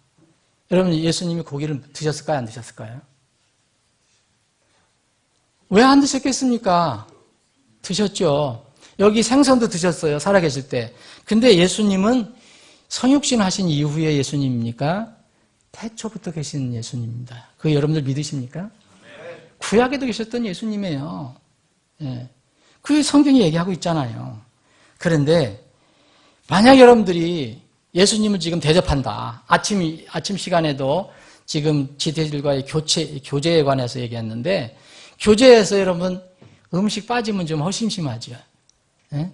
여러분, 예수님이 고기를 드셨을까요? 안 드셨을까요? 왜 안 드셨겠습니까? 드셨죠. 여기 생선도 드셨어요. 살아계실 때. 근데 예수님은 성육신 하신 이후에 예수님입니까? 태초부터 계신 예수님입니다. 그거 여러분들 믿으십니까? 구약에도 계셨던 예수님이에요. 예. 그 성경이 얘기하고 있잖아요. 그런데 만약 여러분들이 예수님을 지금 대접한다. 아침 시간에도 지금 지도자들과의 교제에 관해서 얘기했는데, 교제에서 여러분 음식 빠지면 좀 허심심하죠. 예?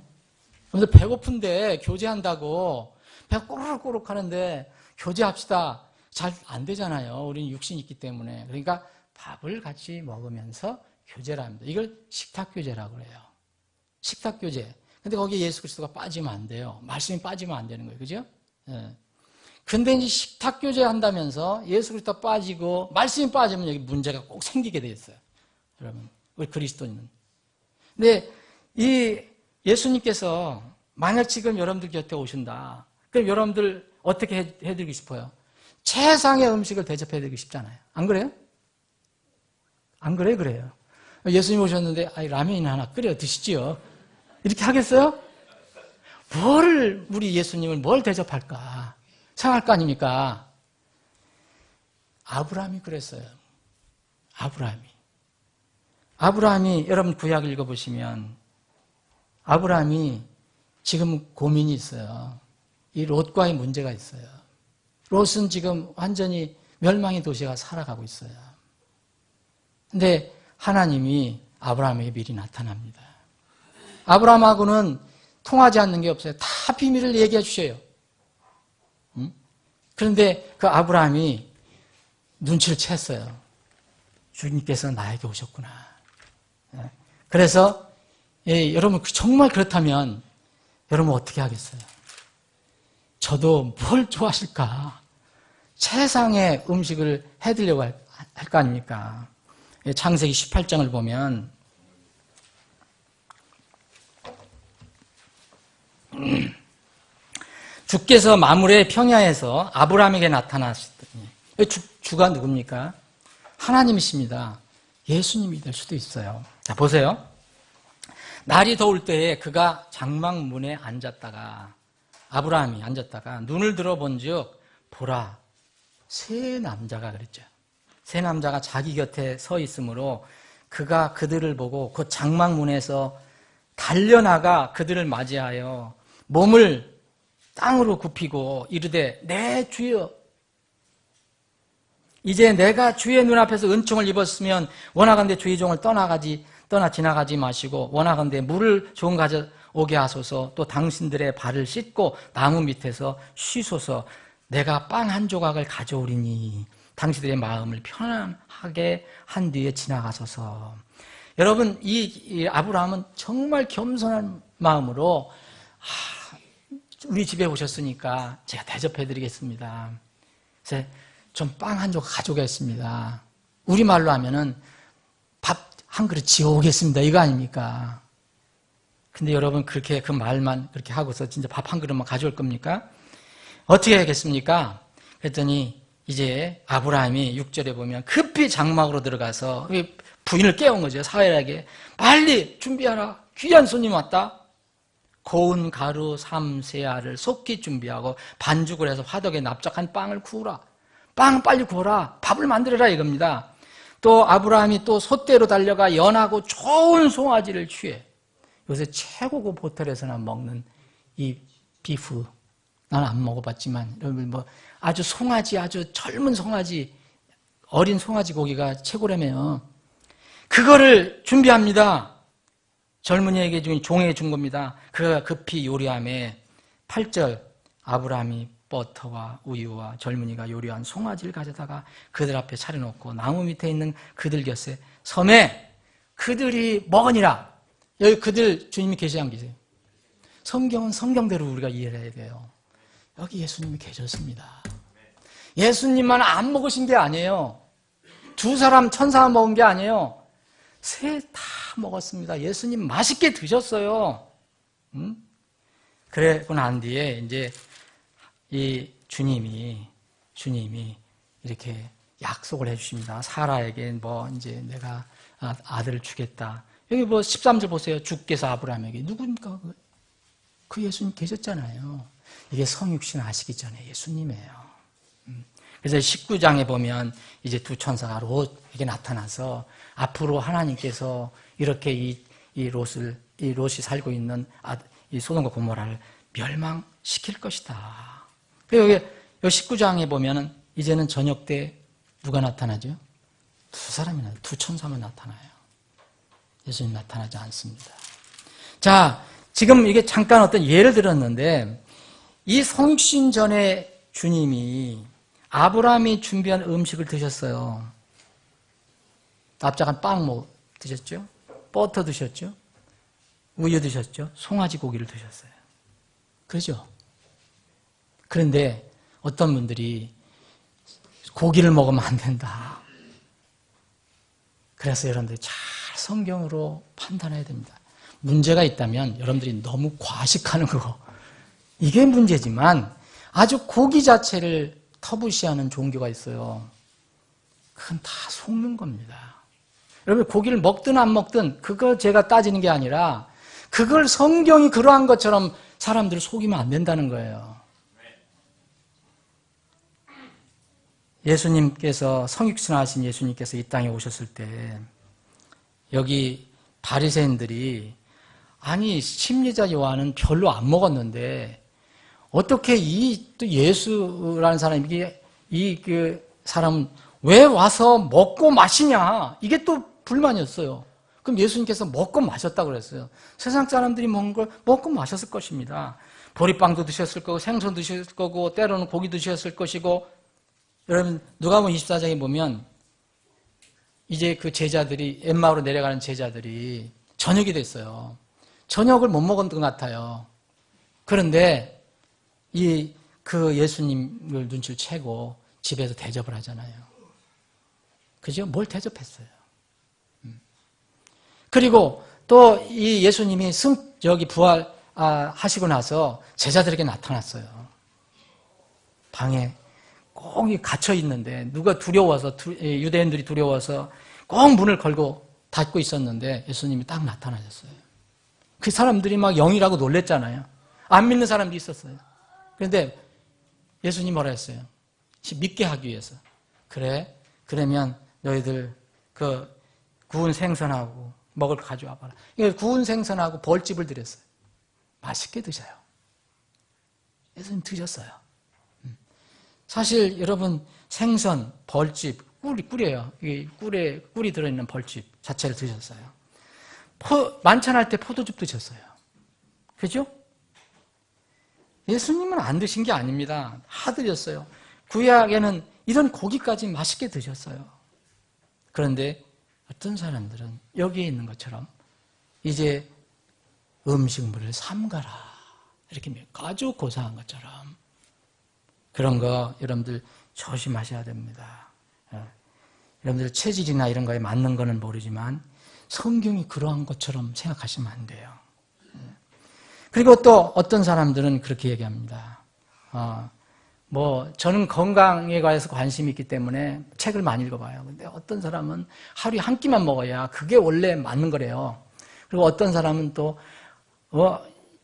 여러분들 배고픈데 교제한다고 배가 꼬르륵꼬르륵 하는데 교제합시다. 잘 안 되잖아요. 우리는 육신이 있기 때문에. 그러니까 밥을 같이 먹으면서 교제를 합니다. 이걸 식탁교제라고 그래요. 식탁교제. 근데 거기에 예수 그리스도가 빠지면 안 돼요. 말씀이 빠지면 안 되는 거예요. 그죠? 예. 근데 이제 식탁교제 한다면서 예수 그리스도 빠지고 말씀이 빠지면 여기 문제가 꼭 생기게 돼 있어요. 여러분, 우리 그리스도인은. 근데 이 예수님께서 만약 지금 여러분들 곁에 오신다. 그럼 여러분들 어떻게 해드리고 싶어요? 최상의 음식을 대접해드리고 싶잖아요. 안 그래요? 안 그래요? 그래요. 예수님 오셨는데 라면이나 하나 끓여 드시지요. 이렇게 하겠어요? 우리 예수님을 뭘 대접할까? 생각할 거 아닙니까? 아브라함이 그랬어요. 아브라함이 여러분 구약 읽어보시면 아브라함이 지금 고민이 있어요. 이 롯과의 문제가 있어요. 롯은 지금 완전히 멸망의 도시가 살아가고 있어요. 근데 하나님이 아브라함에게 미리 나타납니다. 아브라함하고는 통하지 않는 게 없어요. 다 비밀을 얘기해 주셔요. 그런데 그 아브라함이 눈치를 챘어요. 주님께서 나에게 오셨구나. 그래서 여러분 정말 그렇다면 여러분 어떻게 하겠어요? 저도 뭘 좋아하실까? 최상의 음식을 해드리려고 할 거 아닙니까? 창세기 18장을 보면 주께서 마므레 평야에서 아브라함에게 나타나시더니, 주가 누굽니까? 하나님이십니다. 예수님이 될 수도 있어요. 자, 보세요. 날이 더울 때에 그가 장막문에 앉았다가, 아브라함이 앉았다가 눈을 들어본즉 보라, 세 남자가 그랬죠. 세 남자가 자기 곁에 서 있으므로 그가 그들을 보고 그 장막문에서 달려나가 그들을 맞이하여 몸을 땅으로 굽히고 이르되 내 주여, 이제 내가 주의 눈앞에서 은총을 입었으면 원하건대 주의 종을 떠나 지나가지 마시고 원하건대 물을 좀 가져오게 하소서. 또 당신들의 발을 씻고 나무 밑에서 쉬소서. 내가 빵 한 조각을 가져오리니 당신들의 마음을 편안하게 한 뒤에 지나가소서. 여러분, 이 아브라함은 정말 겸손한 마음으로 우리 집에 오셨으니까 제가 대접해드리겠습니다. 그래서 좀 빵 한 조각 가져오겠습니다. 우리말로 하면은 밥 한 그릇 지어오겠습니다. 이거 아닙니까? 근데 여러분 그렇게 그 말만 그렇게 하고서 진짜 밥 한 그릇만 가져올 겁니까? 어떻게 하겠습니까? 그랬더니 이제 아브라함이 6절에 보면 급히 장막으로 들어가서 부인을 깨운 거죠. 사회하게 빨리 준비하라. 귀한 손님 왔다. 고운 가루 3세알을 속히 준비하고 반죽을 해서 화덕에 납작한 빵을 구우라. 빵 빨리 구워라. 밥을 만들어라 이겁니다. 또 아브라함이 또 솥대로 달려가 연하고 좋은 송아지를 취해. 요새 최고급 호텔에서나 먹는 이 비프. 나는 안 먹어봤지만 여러분 뭐 아주 송아지, 아주 젊은 송아지, 어린 송아지 고기가 최고라며요. 그거를 준비합니다. 젊은이에게 준 종에게 준 겁니다. 그가 급히 요리함에 8절 아브라함이 버터와 우유와 젊은이가 요리한 송아지를 가져다가 그들 앞에 차려놓고 나무 밑에 있는 그들 곁에 섬에 그들이 먹으니라. 여기 그들 주님이 계시 안 계세요? 성경은 성경대로 우리가 이해를 해야 돼요. 여기 예수님이 계셨습니다. 예수님만 안 먹으신 게 아니에요. 두 사람 천사 먹은 게 아니에요. 새 다 먹었습니다. 예수님 맛있게 드셨어요. 그러고 난 뒤에 이제 이 주님이 이렇게 약속을 해주십니다. 사라에게 뭐 이제 내가 아들을 주겠다. 여기 뭐 13절 보세요. 주께서 아브라함에게 누굽니까? 그 예수님 계셨잖아요. 이게 성육신 아시기 전에 예수님이에요. 그래서 19장에 보면 이제 두 천사가 롯에게 나타나서 앞으로 하나님께서 이렇게 이 롯이 살고 있는 이 소돔과 고모라를 멸망시킬 것이다. 그리고 여기 19장에 보면은 이제는 저녁 때 누가 나타나죠? 두 사람이 두 천사만 나타나요. 예수님 나타나지 않습니다. 자, 지금 이게 잠깐 어떤 예를 들었는데 이 성육신 전에 주님이 아브라함이 준비한 음식을 드셨어요. 납작한 빵 드셨죠? 버터 드셨죠? 우유 드셨죠? 송아지 고기를 드셨어요. 그렇죠? 그런데 어떤 분들이 고기를 먹으면 안 된다. 그래서 여러분들이 잘 성경으로 판단해야 됩니다. 문제가 있다면 여러분들이 너무 과식하는 거 이게 문제지만 아주 고기 자체를 터부시하는 종교가 있어요. 그건 다 속는 겁니다. 여러분 고기를 먹든 안 먹든 그거 제가 따지는 게 아니라 그걸 성경이 그러한 것처럼 사람들을 속이면 안 된다는 거예요. 예수님께서 성육신하신 예수님께서 이 땅에 오셨을 때 여기 바리새인들이 아니 심리자 요한은 별로 안 먹었는데 어떻게 또 예수라는 사람이 그 사람은 왜 와서 먹고 마시냐 이게 또 불만이었어요. 그럼 예수님께서 먹고 마셨다고 그랬어요. 세상 사람들이 먹은 걸 먹고 마셨을 것입니다. 보리빵도 드셨을 거고 생선 드셨을 거고 때로는 고기 드셨을 것이고 여러분 누가복음 24장에 보면 이제 그 제자들이 엠마오로 내려가는 제자들이 저녁이 됐어요. 저녁을 못 먹은 것 같아요. 그런데 그 예수님을 눈치를 채고 집에서 대접을 하잖아요. 그죠? 뭘 대접했어요. 그리고 또 이 예수님이 부활하시고 나서 제자들에게 나타났어요. 방에 꼭 갇혀 있는데 누가 두려워서 유대인들이 두려워서 꼭 문을 걸고 닫고 있었는데 예수님이 딱 나타나셨어요. 그 사람들이 막 영이라고 놀랬잖아요. 안 믿는 사람도 있었어요. 그런데 예수님 뭐라 했어요? 믿게 하기 위해서. 그래? 그러면 너희들 그 구운 생선하고 먹을 거 가져와 봐라. 구운 생선하고 벌집을 드렸어요. 맛있게 드셔요. 예수님 드셨어요. 사실 여러분 생선, 벌집, 꿀이에요. 꿀이 들어있는 벌집 자체를 드셨어요. 만찬할 때 포도즙 드셨어요. 그죠? 예수님은 안 드신 게 아닙니다. 다 드렸어요. 구약에는 이런 고기까지 맛있게 드셨어요. 그런데 어떤 사람들은 여기에 있는 것처럼 이제 음식물을 삼가라. 이렇게 아주 고상한 것처럼 그런 거 여러분들 조심하셔야 됩니다. 여러분들 체질이나 이런 거에 맞는 거는 모르지만 성경이 그러한 것처럼 생각하시면 안 돼요. 그리고 또 어떤 사람들은 그렇게 얘기합니다. 저는 건강에 관해서 관심이 있기 때문에 책을 많이 읽어봐요. 근데 어떤 사람은 하루에 한 끼만 먹어야 그게 원래 맞는 거래요. 그리고 어떤 사람은 또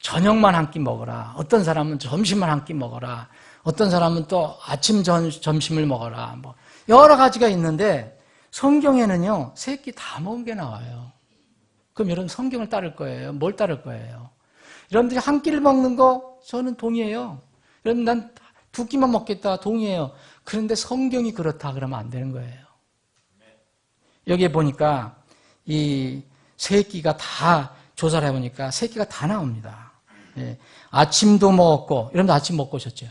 저녁만 한 끼 먹어라. 어떤 사람은 점심만 한 끼 먹어라. 어떤 사람은 또 아침 점심을 먹어라. 여러 가지가 있는데 성경에는요, 세 끼 다 먹은 게 나와요. 그럼 여러분 성경을 따를 거예요? 뭘 따를 거예요? 여러분들이 한 끼를 먹는 거 저는 동의해요. 여러분 난 두 끼만 먹겠다 동의해요. 그런데 성경이 그렇다 그러면 안 되는 거예요. 여기에 보니까 이 세 끼가 다 조사를 해보니까 세 끼가 다 나옵니다. 예. 아침도 먹었고, 여러분들 아침 먹고 오셨죠?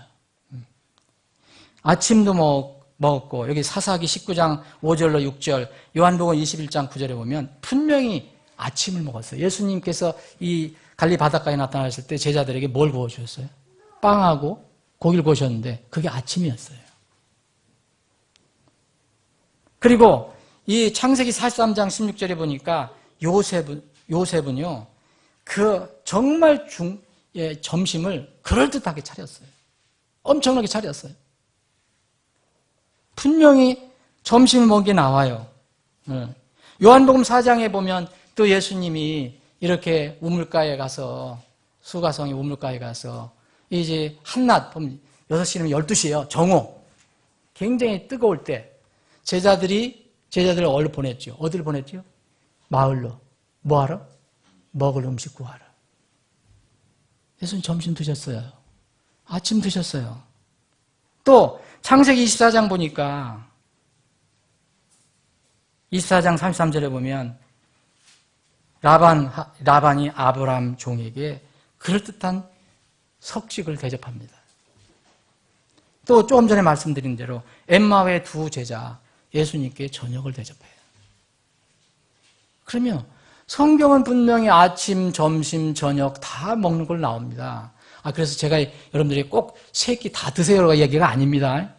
아침도 먹었고, 여기 사사기 19장 5절로 6절, 요한복음 21장 9절에 보면 분명히 아침을 먹었어요. 예수님께서 이 갈리 바닷가에 나타나셨을 때 제자들에게 뭘 구워주셨어요? 빵하고 고기를 구우셨는데 그게 아침이었어요. 그리고 이 창세기 43장 16절에 보니까 요셉은요, 그 정말 점심을 그럴듯하게 차렸어요. 엄청나게 차렸어요. 분명히 점심을 먹은 게 나와요. 요한복음 4장에 보면 또 예수님이 이렇게 우물가에 가서, 수가성의 우물가에 가서, 이제 한낮, 6시면 12시예요. 정오. 굉장히 뜨거울 때, 제자들을 어디로 보냈죠? 어디를 보냈죠? 마을로. 뭐하러? 먹을 음식 구하러. 예수님 점심 드셨어요. 아침 드셨어요. 또 창세기 24장 보니까 24장 33절에 보면 라반이 아브라함 종에게 그럴듯한 석식을 대접합니다. 또 조금 전에 말씀드린 대로 엠마오의 두 제자 예수님께 저녁을 대접해요. 그러면 성경은 분명히 아침, 점심, 저녁 다 먹는 걸 나옵니다. 그래서 제가 여러분들이 꼭 세 끼 다 드세요가 얘기가 아닙니다.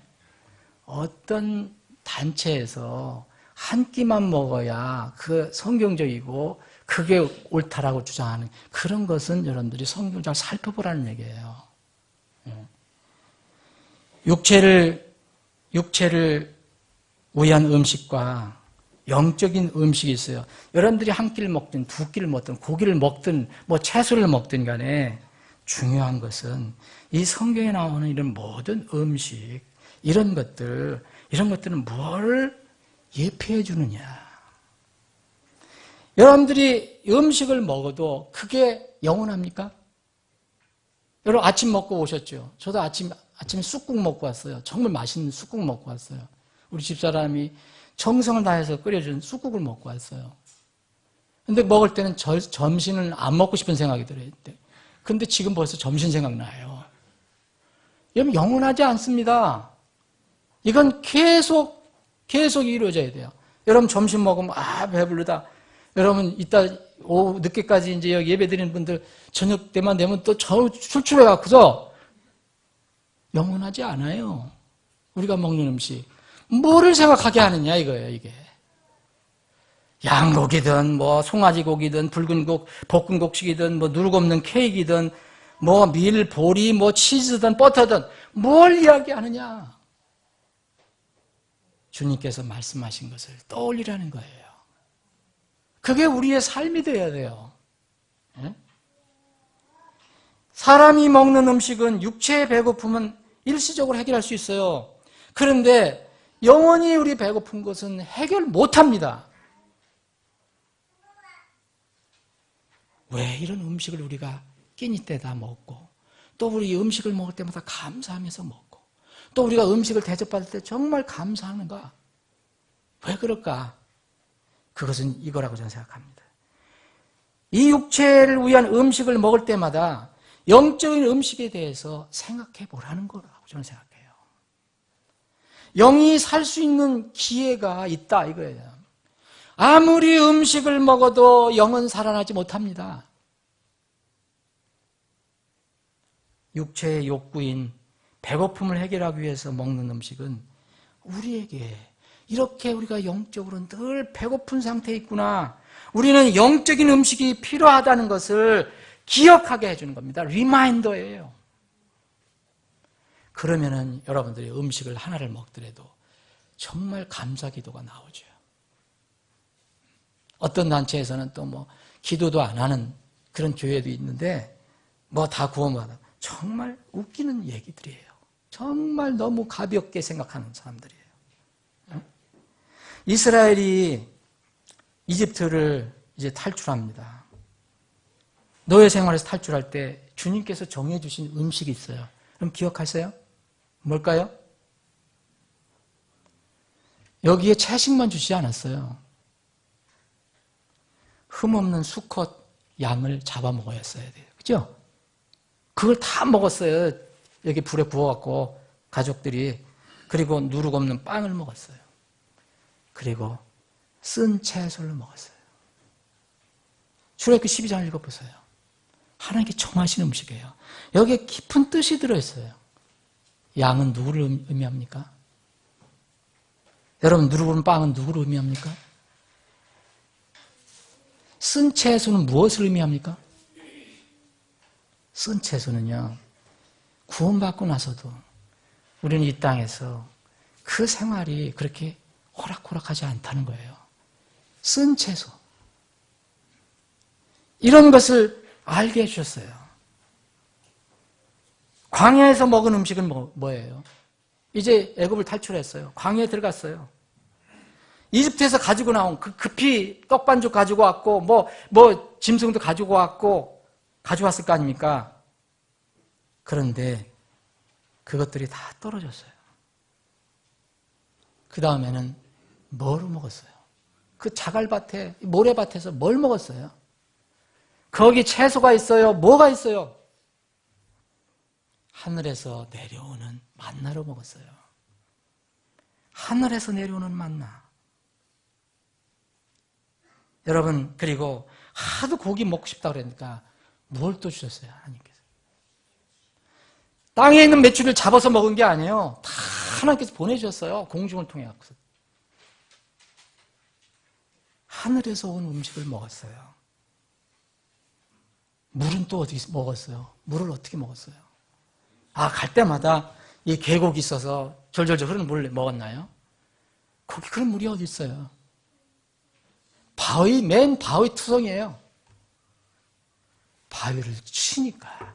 어떤 단체에서 한 끼만 먹어야 그 성경적이고 그게 옳다라고 주장하는 그런 것은 여러분들이 성경을 잘 살펴보라는 얘기예요. 육체를 위한 음식과 영적인 음식이 있어요. 여러분들이 한 끼를 먹든 두 끼를 먹든 고기를 먹든 뭐 채소를 먹든 간에 중요한 것은 이 성경에 나오는 이런 모든 음식, 이런 것들은 뭘 예표해 주느냐. 여러분들이 음식을 먹어도 그게 영원합니까? 여러분 아침 먹고 오셨죠? 저도 아침에 쑥국 먹고 왔어요. 정말 맛있는 쑥국 먹고 왔어요. 우리 집사람이 정성을 다해서 끓여준 쑥국을 먹고 왔어요. 근데 먹을 때는 점심을 안 먹고 싶은 생각이 들어요. 근데 지금 벌써 점심 생각나요. 여러분 영원하지 않습니다. 이건 계속 이루어져야 돼요. 여러분 점심 먹으면 배부르다. 여러분 이따 오후 늦게까지 이제 여기 예배 드리는 분들 저녁 때만 되면 또 출출해 갖고서 영원하지 않아요. 우리가 먹는 음식. 뭐를 생각하게 하느냐 이거예요, 이게. 양고기든 뭐 송아지 고기든 붉은 볶은 곡식이든 뭐 누룩 없는 케이크이든 뭐 밀, 보리, 뭐 치즈든 버터든 뭘 이야기하느냐. 주님께서 말씀하신 것을 떠올리라는 거예요. 그게 우리의 삶이 되어야 돼요. 사람이 먹는 음식은 육체의 배고픔은 일시적으로 해결할 수 있어요. 그런데 영원히 우리 배고픈 것은 해결 못합니다. 왜 이런 음식을 우리가 끼니 때다 먹고 또 우리 음식을 먹을 때마다 감사하면서 먹고 또 우리가 음식을 대접받을 때 정말 감사하는가? 왜 그럴까? 그것은 이거라고 저는 생각합니다. 이 육체를 위한 음식을 먹을 때마다 영적인 음식에 대해서 생각해 보라는 거라고 저는 생각해요. 영이 살 수 있는 기회가 있다 이거예요. 아무리 음식을 먹어도 영은 살아나지 못합니다. 육체의 욕구인 배고픔을 해결하기 위해서 먹는 음식은 우리에게 이렇게 우리가 영적으로 늘 배고픈 상태에 있구나. 우리는 영적인 음식이 필요하다는 것을 기억하게 해주는 겁니다. 리마인더예요. 그러면은 여러분들이 음식을 하나를 먹더라도 정말 감사 기도가 나오죠. 어떤 단체에서는 또 뭐 기도도 안 하는 그런 교회도 있는데 뭐 다 구원받아. 정말 웃기는 얘기들이에요. 정말 너무 가볍게 생각하는 사람들이에요. 이스라엘이 이집트를 이제 탈출합니다. 노예 생활에서 탈출할 때 주님께서 정해 주신 음식이 있어요. 그럼 기억하세요? 뭘까요? 여기에 채식만 주지 않았어요. 흠없는 수컷 양을 잡아먹어야 했어야 돼요. 그죠? 그걸 다 먹었어요. 여기 불에 구워갖고 가족들이. 그리고 누룩 없는 빵을 먹었어요. 그리고 쓴 채소를 먹었어요. 출애굽기 12장을 읽어보세요. 하나님께 정하신 음식이에요. 여기에 깊은 뜻이 들어있어요. 양은 누구를 의미합니까? 여러분, 누룩 없는 빵은 누구를 의미합니까? 쓴 채소는 무엇을 의미합니까? 쓴 채소는요, 구원받고 나서도 우리는 이 땅에서 그 생활이 그렇게 호락호락하지 않다는 거예요. 쓴 채소. 이런 것을 알게 해주셨어요. 광야에서 먹은 음식은 뭐예요? 이제 애굽을 탈출했어요. 광야에 들어갔어요. 이집트에서 가지고 나온 급히 떡반죽 가지고 왔고 뭐 짐승도 가지고 왔고 가져왔을 거 아닙니까? 그런데 그것들이 다 떨어졌어요. 그 다음에는 뭐로 먹었어요? 그 자갈밭에, 모래밭에서 뭘 먹었어요? 거기 채소가 있어요? 뭐가 있어요? 하늘에서 내려오는 만나로 먹었어요. 하늘에서 내려오는 만나. 여러분, 그리고 하도 고기 먹고 싶다 그러니까 뭘 또 주셨어요, 하나님께서? 땅에 있는 메추리를 잡아서 먹은 게 아니에요. 다 하나님께서 보내주셨어요. 공중을 통해 갖고서. 하늘에서 온 음식을 먹었어요. 물은 또 어디 먹었어요? 물을 어떻게 먹었어요? 갈 때마다 이 계곡이 있어서 졸졸졸 흐르는 물을 먹었나요? 거기 그런 물이 어디 있어요? 맨 바위 투성이에요. 바위를 치니까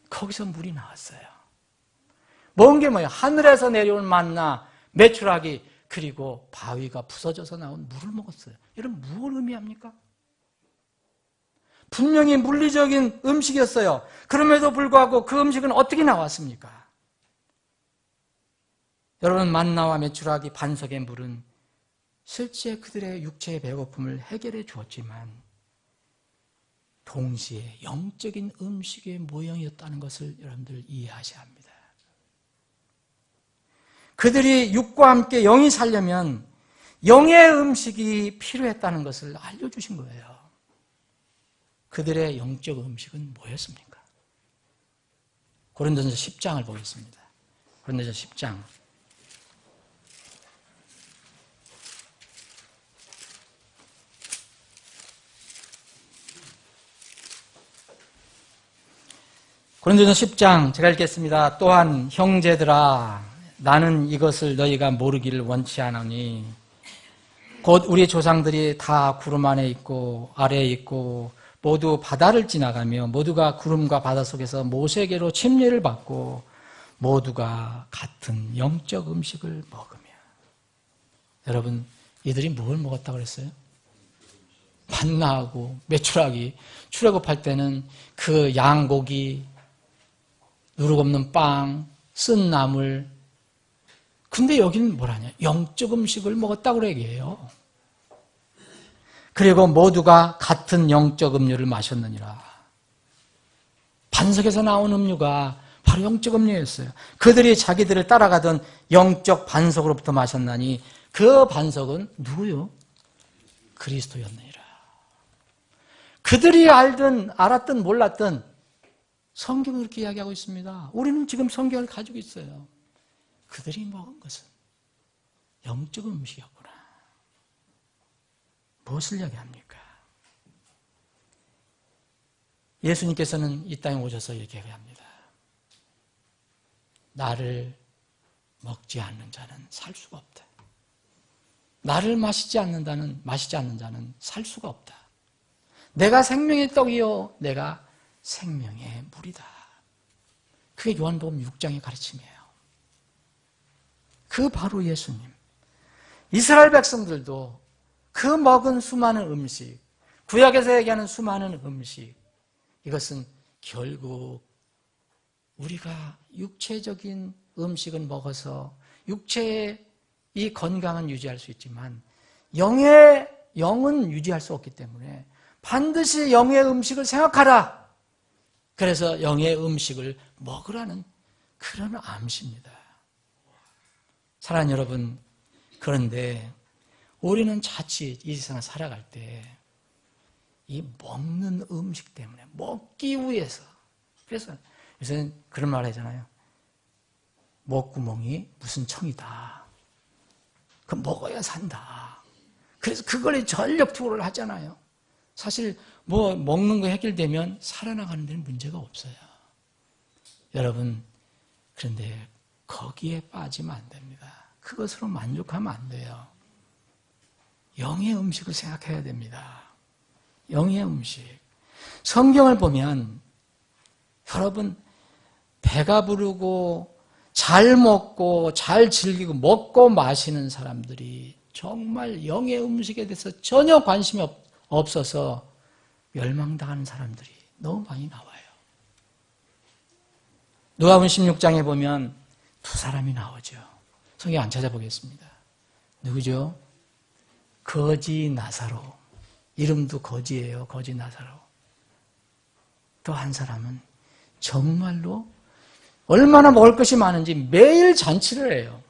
거기서 물이 나왔어요. 먹은 게 뭐예요? 하늘에서 내려온 만나, 메추라기, 그리고 바위가 부서져서 나온 물을 먹었어요. 여러분, 무엇을 의미합니까? 분명히 물리적인 음식이었어요. 그럼에도 불구하고 그 음식은 어떻게 나왔습니까? 여러분, 만나와 메추라기, 반석의 물은 실제 그들의 육체의 배고픔을 해결해 주었지만 동시에 영적인 음식의 모형이었다는 것을 여러분들 이해하셔야 합니다. 그들이 육과 함께 영이 살려면 영의 음식이 필요했다는 것을 알려주신 거예요. 그들의 영적 음식은 뭐였습니까? 고린도전서 10장을 보겠습니다. 고린도전서 10장. 고린도전서 10장 제가 읽겠습니다. 또한 형제들아, 나는 이것을 너희가 모르기를 원치 않으니 곧 우리 조상들이 다 구름 안에 있고 아래에 있고 모두 바다를 지나가며 모두가 구름과 바다 속에서 모세에게로 침례를 받고 모두가 같은 영적 음식을 먹으며. 여러분, 이들이 뭘 먹었다고 그랬어요? 만나하고 메추라기, 출애굽할 때는 그 양고기, 누룩 없는 빵, 쓴 나물. 근데 여기는 뭐라냐? 영적 음식을 먹었다고 얘기해요. 그리고 모두가 같은 영적 음료를 마셨느니라. 반석에서 나온 음료가 바로 영적 음료였어요. 그들이 자기들을 따라가던 영적 반석으로부터 마셨나니 그 반석은 누구요? 그리스도였느니라. 그들이 알았든 몰랐든 성경은 그렇게 이야기하고 있습니다. 우리는 지금 성경을 가지고 있어요. 그들이 먹은 것은 영적 음식이었구나. 무엇을 이야기합니까? 예수님께서는 이 땅에 오셔서 이렇게 얘기합니다. 나를 먹지 않는 자는 살 수가 없다. 나를 마시지 않는 자는 살 수가 없다. 내가 생명의 떡이요, 내가 생명의 물이다. 그게 요한복음 6장의 가르침이에요. 그 바로 예수님. 이스라엘 백성들도 그 먹은 수많은 음식, 구약에서 얘기하는 수많은 음식, 이것은 결국 우리가 육체적인 음식은 먹어서 육체의 이 건강은 유지할 수 있지만 영은 유지할 수 없기 때문에 반드시 영의 음식을 생각하라. 그래서 영의 음식을 먹으라는 그런 암시입니다. 사랑하는 여러분, 그런데 우리는 자칫 이 세상을 살아갈 때 이 먹는 음식 때문에 먹기 위해서, 그래서 요새는 그런 말 하잖아요. 먹구멍이 무슨 청이다. 그 먹어야 산다. 그래서 그걸 전력 투구를 하잖아요. 사실 뭐 먹는 거 해결되면 살아나가는 데는 문제가 없어요. 여러분, 그런데 거기에 빠지면 안 됩니다. 그것으로 만족하면 안 돼요. 영의 음식을 생각해야 됩니다. 영의 음식. 성경을 보면 여러분, 배가 부르고 잘 먹고 잘 즐기고 먹고 마시는 사람들이 정말 영의 음식에 대해서 전혀 관심이 없어서 멸망당하는 사람들이 너무 많이 나와요. 누가복음 16장에 보면 두 사람이 나오죠. 성경 안 찾아보겠습니다. 누구죠? 거지 나사로. 이름도 거지예요. 거지 나사로. 또 한 사람은 정말로 얼마나 먹을 것이 많은지 매일 잔치를 해요.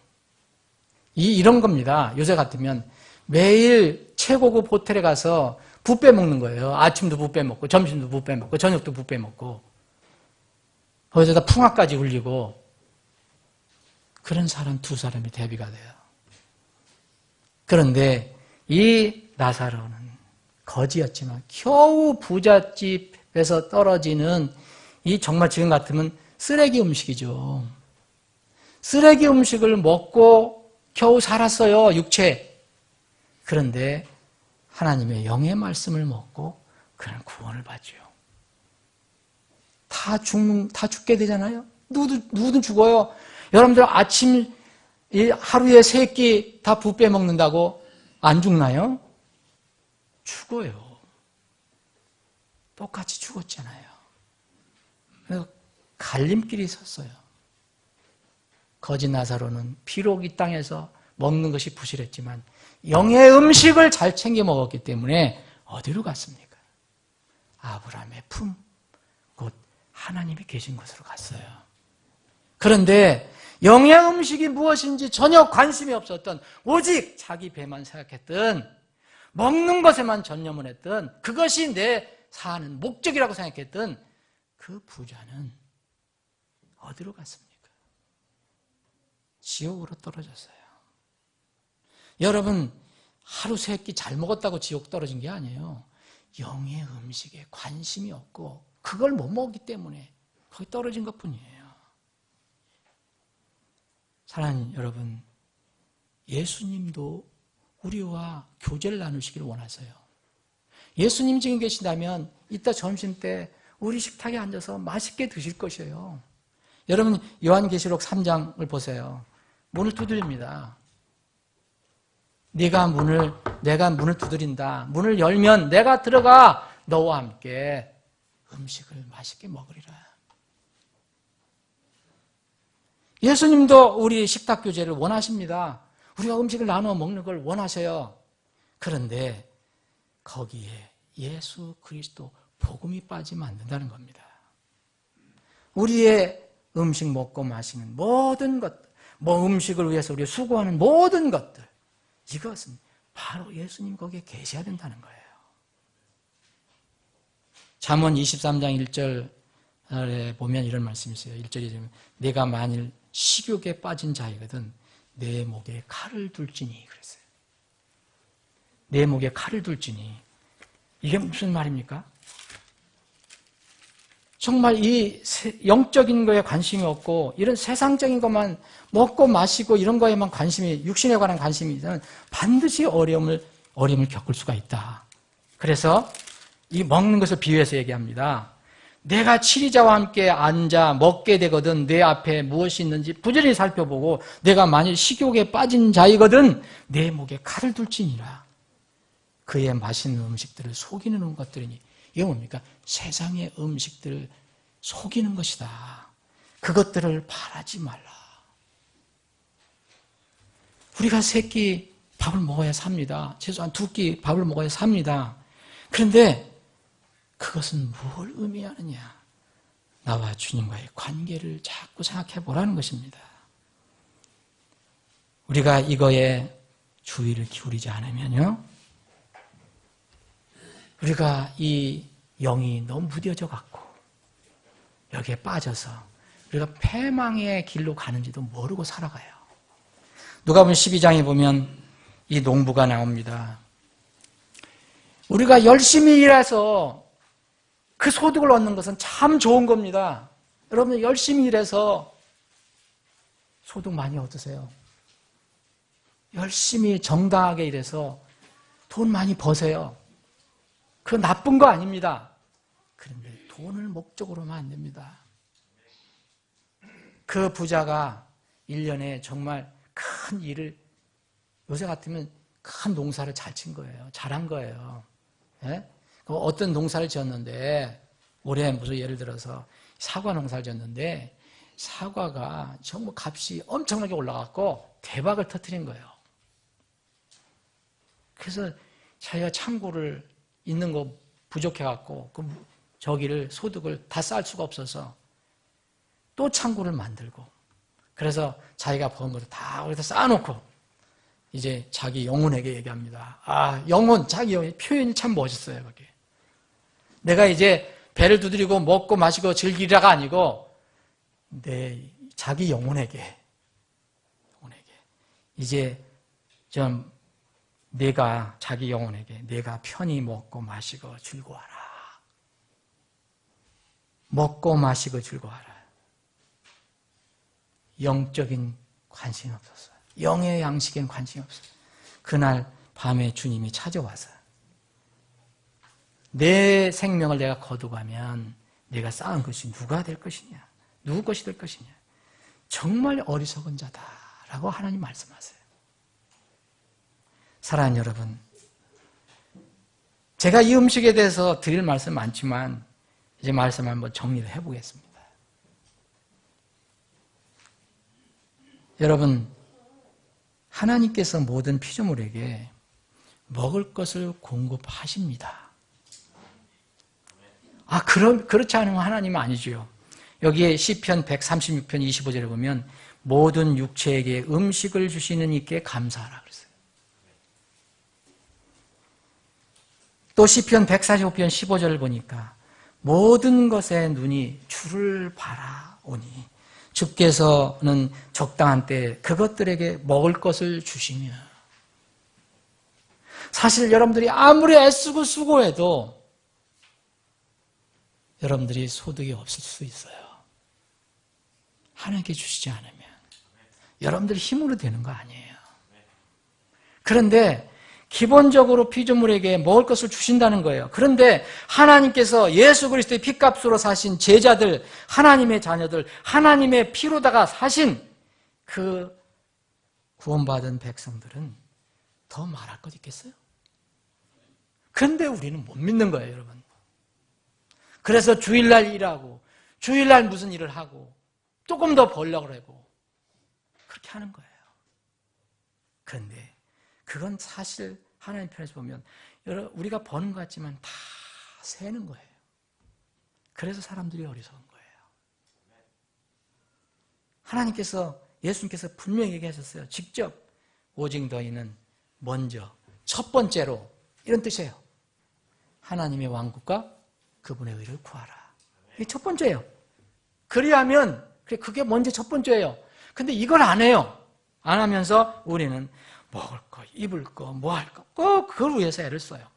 이런 겁니다. 요새 같으면 매일 최고급 호텔에 가서 뷔페 먹는 거예요. 아침도 뷔페 먹고 점심도 뷔페 먹고 저녁도 뷔페 먹고 거기서다 풍화까지 흘리고 그런 사람 두 사람이 대비가 돼요. 그런데 이 나사로는 거지였지만 겨우 부잣집에서 떨어지는 이 정말 지금 같으면 쓰레기 음식이죠. 쓰레기 음식을 먹고 겨우 살았어요, 육체. 그런데 하나님의 영의 말씀을 먹고 그런 구원을 받죠. 다 죽게 되잖아요. 누구든 죽어요. 여러분들 아침 하루에 3끼 다 뷔페 먹는다고 안 죽나요? 죽어요. 똑같이 죽었잖아요. 그래서 갈림길이 섰어요. 거지 나사로는 비록 이 땅에서 먹는 것이 부실했지만 영의 음식을 잘 챙겨 먹었기 때문에 어디로 갔습니까? 아브라함의 품, 곧 하나님이 계신 곳으로 갔어요. 그런데 영의 음식이 무엇인지 전혀 관심이 없었던, 오직 자기 배만 생각했던, 먹는 것에만 전념을 했던, 그것이 내 사는 목적이라고 생각했던 그 부자는 어디로 갔습니까? 지옥으로 떨어졌어요. 여러분, 하루 3끼 잘 먹었다고 지옥 떨어진 게 아니에요. 영의 음식에 관심이 없고 그걸 못 먹기 때문에 거기 떨어진 것뿐이에요. 사랑하는 여러분, 예수님도 우리와 교제를 나누시기를 원하세요. 예수님 지금 계신다면 이따 점심때 우리 식탁에 앉아서 맛있게 드실 것이에요. 여러분, 요한계시록 3장을 보세요. 문을 두드립니다. 내가 문을 두드린다. 문을 열면 내가 들어가 너와 함께 음식을 맛있게 먹으리라. 예수님도 우리 식탁 교제를 원하십니다. 우리가 음식을 나누어 먹는 걸 원하세요. 그런데 거기에 예수 그리스도 복음이 빠지면 안 된다는 겁니다. 우리의 음식 먹고 마시는 모든 것들, 음식을 위해서 우리가 수고하는 모든 것들, 이것은 바로 예수님 거기에 계셔야 된다는 거예요. 잠언 23장 1절에 보면 이런 말씀이 있어요. 1절에 보면 내가 만일 식욕에 빠진 자이거든 내 목에 칼을 둘지니 그랬어요. 내 목에 칼을 둘지니. 이게 무슨 말입니까? 정말 이 영적인 거에 관심이 없고 이런 세상적인 것만 먹고 마시고 이런 거에만 관심이, 육신에 관한 관심이 있으면 반드시 어려움을 겪을 수가 있다. 그래서 이 먹는 것을 비유해서 얘기합니다. 내가 치리자와 함께 앉아 먹게 되거든 내 앞에 무엇이 있는지 부지런히 살펴보고 내가 만일 식욕에 빠진 자이거든 내 목에 칼을 둘지니라. 그의 맛있는 음식들을 속이는 것들이니 이게 뭡니까? 세상의 음식들을 속이는 것이다. 그것들을 바라지 말라. 우리가 세 끼 밥을 먹어야 삽니다. 최소한 두 끼 밥을 먹어야 삽니다. 그런데 그것은 뭘 의미하느냐? 나와 주님과의 관계를 자꾸 생각해 보라는 것입니다. 우리가 이거에 주의를 기울이지 않으면요, 우리가 이 영이 너무 무뎌져 갖고 여기에 빠져서 우리가 패망의 길로 가는지도 모르고 살아가요. 누가복음 12장에 보면 이 농부가 나옵니다. 우리가 열심히 일해서 그 소득을 얻는 것은 참 좋은 겁니다. 여러분 열심히 일해서 소득 많이 얻으세요. 열심히 정당하게 일해서 돈 많이 버세요. 그건 나쁜 거 아닙니다. 그런데 돈을 목적으로만 안 됩니다. 그 부자가 1년에 정말 큰 일을, 요새 같으면 큰 농사를 잘 친 거예요. 잘한 거예요. 예? 어떤 농사를 지었는데, 올해 무슨 예를 들어서 사과 농사를 지었는데, 사과가 정말 값이 엄청나게 올라갔고, 대박을 터뜨린 거예요. 그래서 자기가 창고를 있는 거 부족해갖고, 저기를 소득을 다 쌓을 수가 없어서 또 창고를 만들고, 그래서 자기가 번 것을 다 거기다 쌓아놓고, 이제 자기 영혼에게 얘기합니다. 아, 영혼, 자기 영혼, 표현이 참 멋있어요, 그게. 내가 이제 배를 두드리고 먹고 마시고 즐기라가 아니고, 자기 영혼에게, 이제 좀 내가 자기 영혼에게 내가 편히 먹고 마시고 즐거워하라. 먹고 마시고 즐거워하라. 영적인 관심이 없었어요. 영의 양식엔 관심이 없어요. 그날 밤에 주님이 찾아와서 내 생명을 내가 거두가면 내가 쌓은 것이 누가 될 것이냐? 누구 것이 될 것이냐? 정말 어리석은 자다라고 하나님 말씀하세요. 사랑하는 여러분, 제가 이 음식에 대해서 드릴 말씀 많지만 이제 말씀 한번 정리를 해보겠습니다. 여러분, 하나님께서 모든 피조물에게 먹을 것을 공급하십니다. 그렇지 않으면 하나님은 아니죠. 여기에 시편 136편 25절에 보면 모든 육체에게 음식을 주시는 이께 감사하라 그랬어요. 또 시편 145편 15절을 보니까 모든 것에 눈이 주를 바라오니 주께서는 적당한 때에 그것들에게 먹을 것을 주시며, 사실 여러분들이 아무리 애쓰고 수고해도 여러분들이 소득이 없을 수 있어요. 하나님께 주시지 않으면 여러분들이 힘으로 되는 거 아니에요. 그런데 기본적으로 피조물에게 먹을 것을 주신다는 거예요. 그런데 하나님께서 예수 그리스도의 피값으로 사신 제자들, 하나님의 자녀들, 하나님의 피로다가 사신 그 구원받은 백성들은 더 말할 것 있겠어요? 그런데 우리는 못 믿는 거예요, 여러분. 그래서 주일날 일하고, 주일날 무슨 일을 하고, 조금 더 벌려고 하고, 그렇게 하는 거예요. 그런데 그건 사실 하나님 편에서 보면 우리가 버는 것 같지만 다 새는 거예요. 그래서 사람들이 어리석은 거예요. 하나님께서, 예수님께서 분명히 얘기하셨어요. 직접 오직 너희는 먼저 첫 번째로 이런 뜻이에요. 하나님의 왕국과 그분의 의를 구하라. 이게 첫 번째예요. 그리하면 그게 먼저 첫 번째예요. 근데 이걸 안 해요. 안 하면서 우리는 먹을 거, 입을 거, 뭐 할 거, 꼭 그걸 위해서 애를 써요.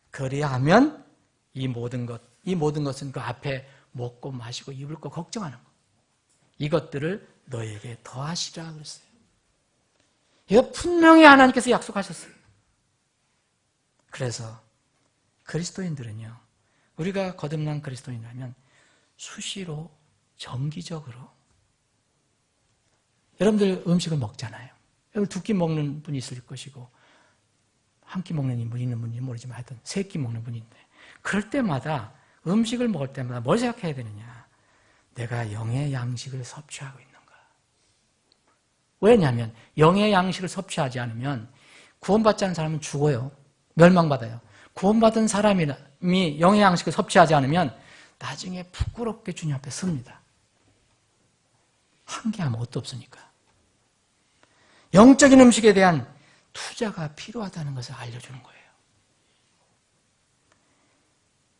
그리하면 이 모든 것은 그 앞에 먹고 마시고 입을 거 걱정하는 거. 이것들을 너에게 더하시라 그랬어요. 이거 분명히 하나님께서 약속하셨어요. 그래서 그리스도인들은요, 우리가 거듭난 그리스도인이라면 수시로 정기적으로 여러분들 음식을 먹잖아요. 여러분 2끼 먹는 분이 있을 것이고 한 끼 먹는 분이 있는 분인지 모르지만 하여튼 3끼 먹는 분이 있는데 그럴 때마다 음식을 먹을 때마다 뭘 생각해야 되느냐? 내가 영의 양식을 섭취하고 있는가? 왜냐하면 영의 양식을 섭취하지 않으면 구원받지 않은 사람은 죽어요. 멸망받아요. 구원받은 사람이 영의 양식을 섭취하지 않으면 나중에 부끄럽게 주님 앞에 섭니다. 한계하면 어도 없으니까. 영적인 음식에 대한 투자가 필요하다는 것을 알려주는 거예요.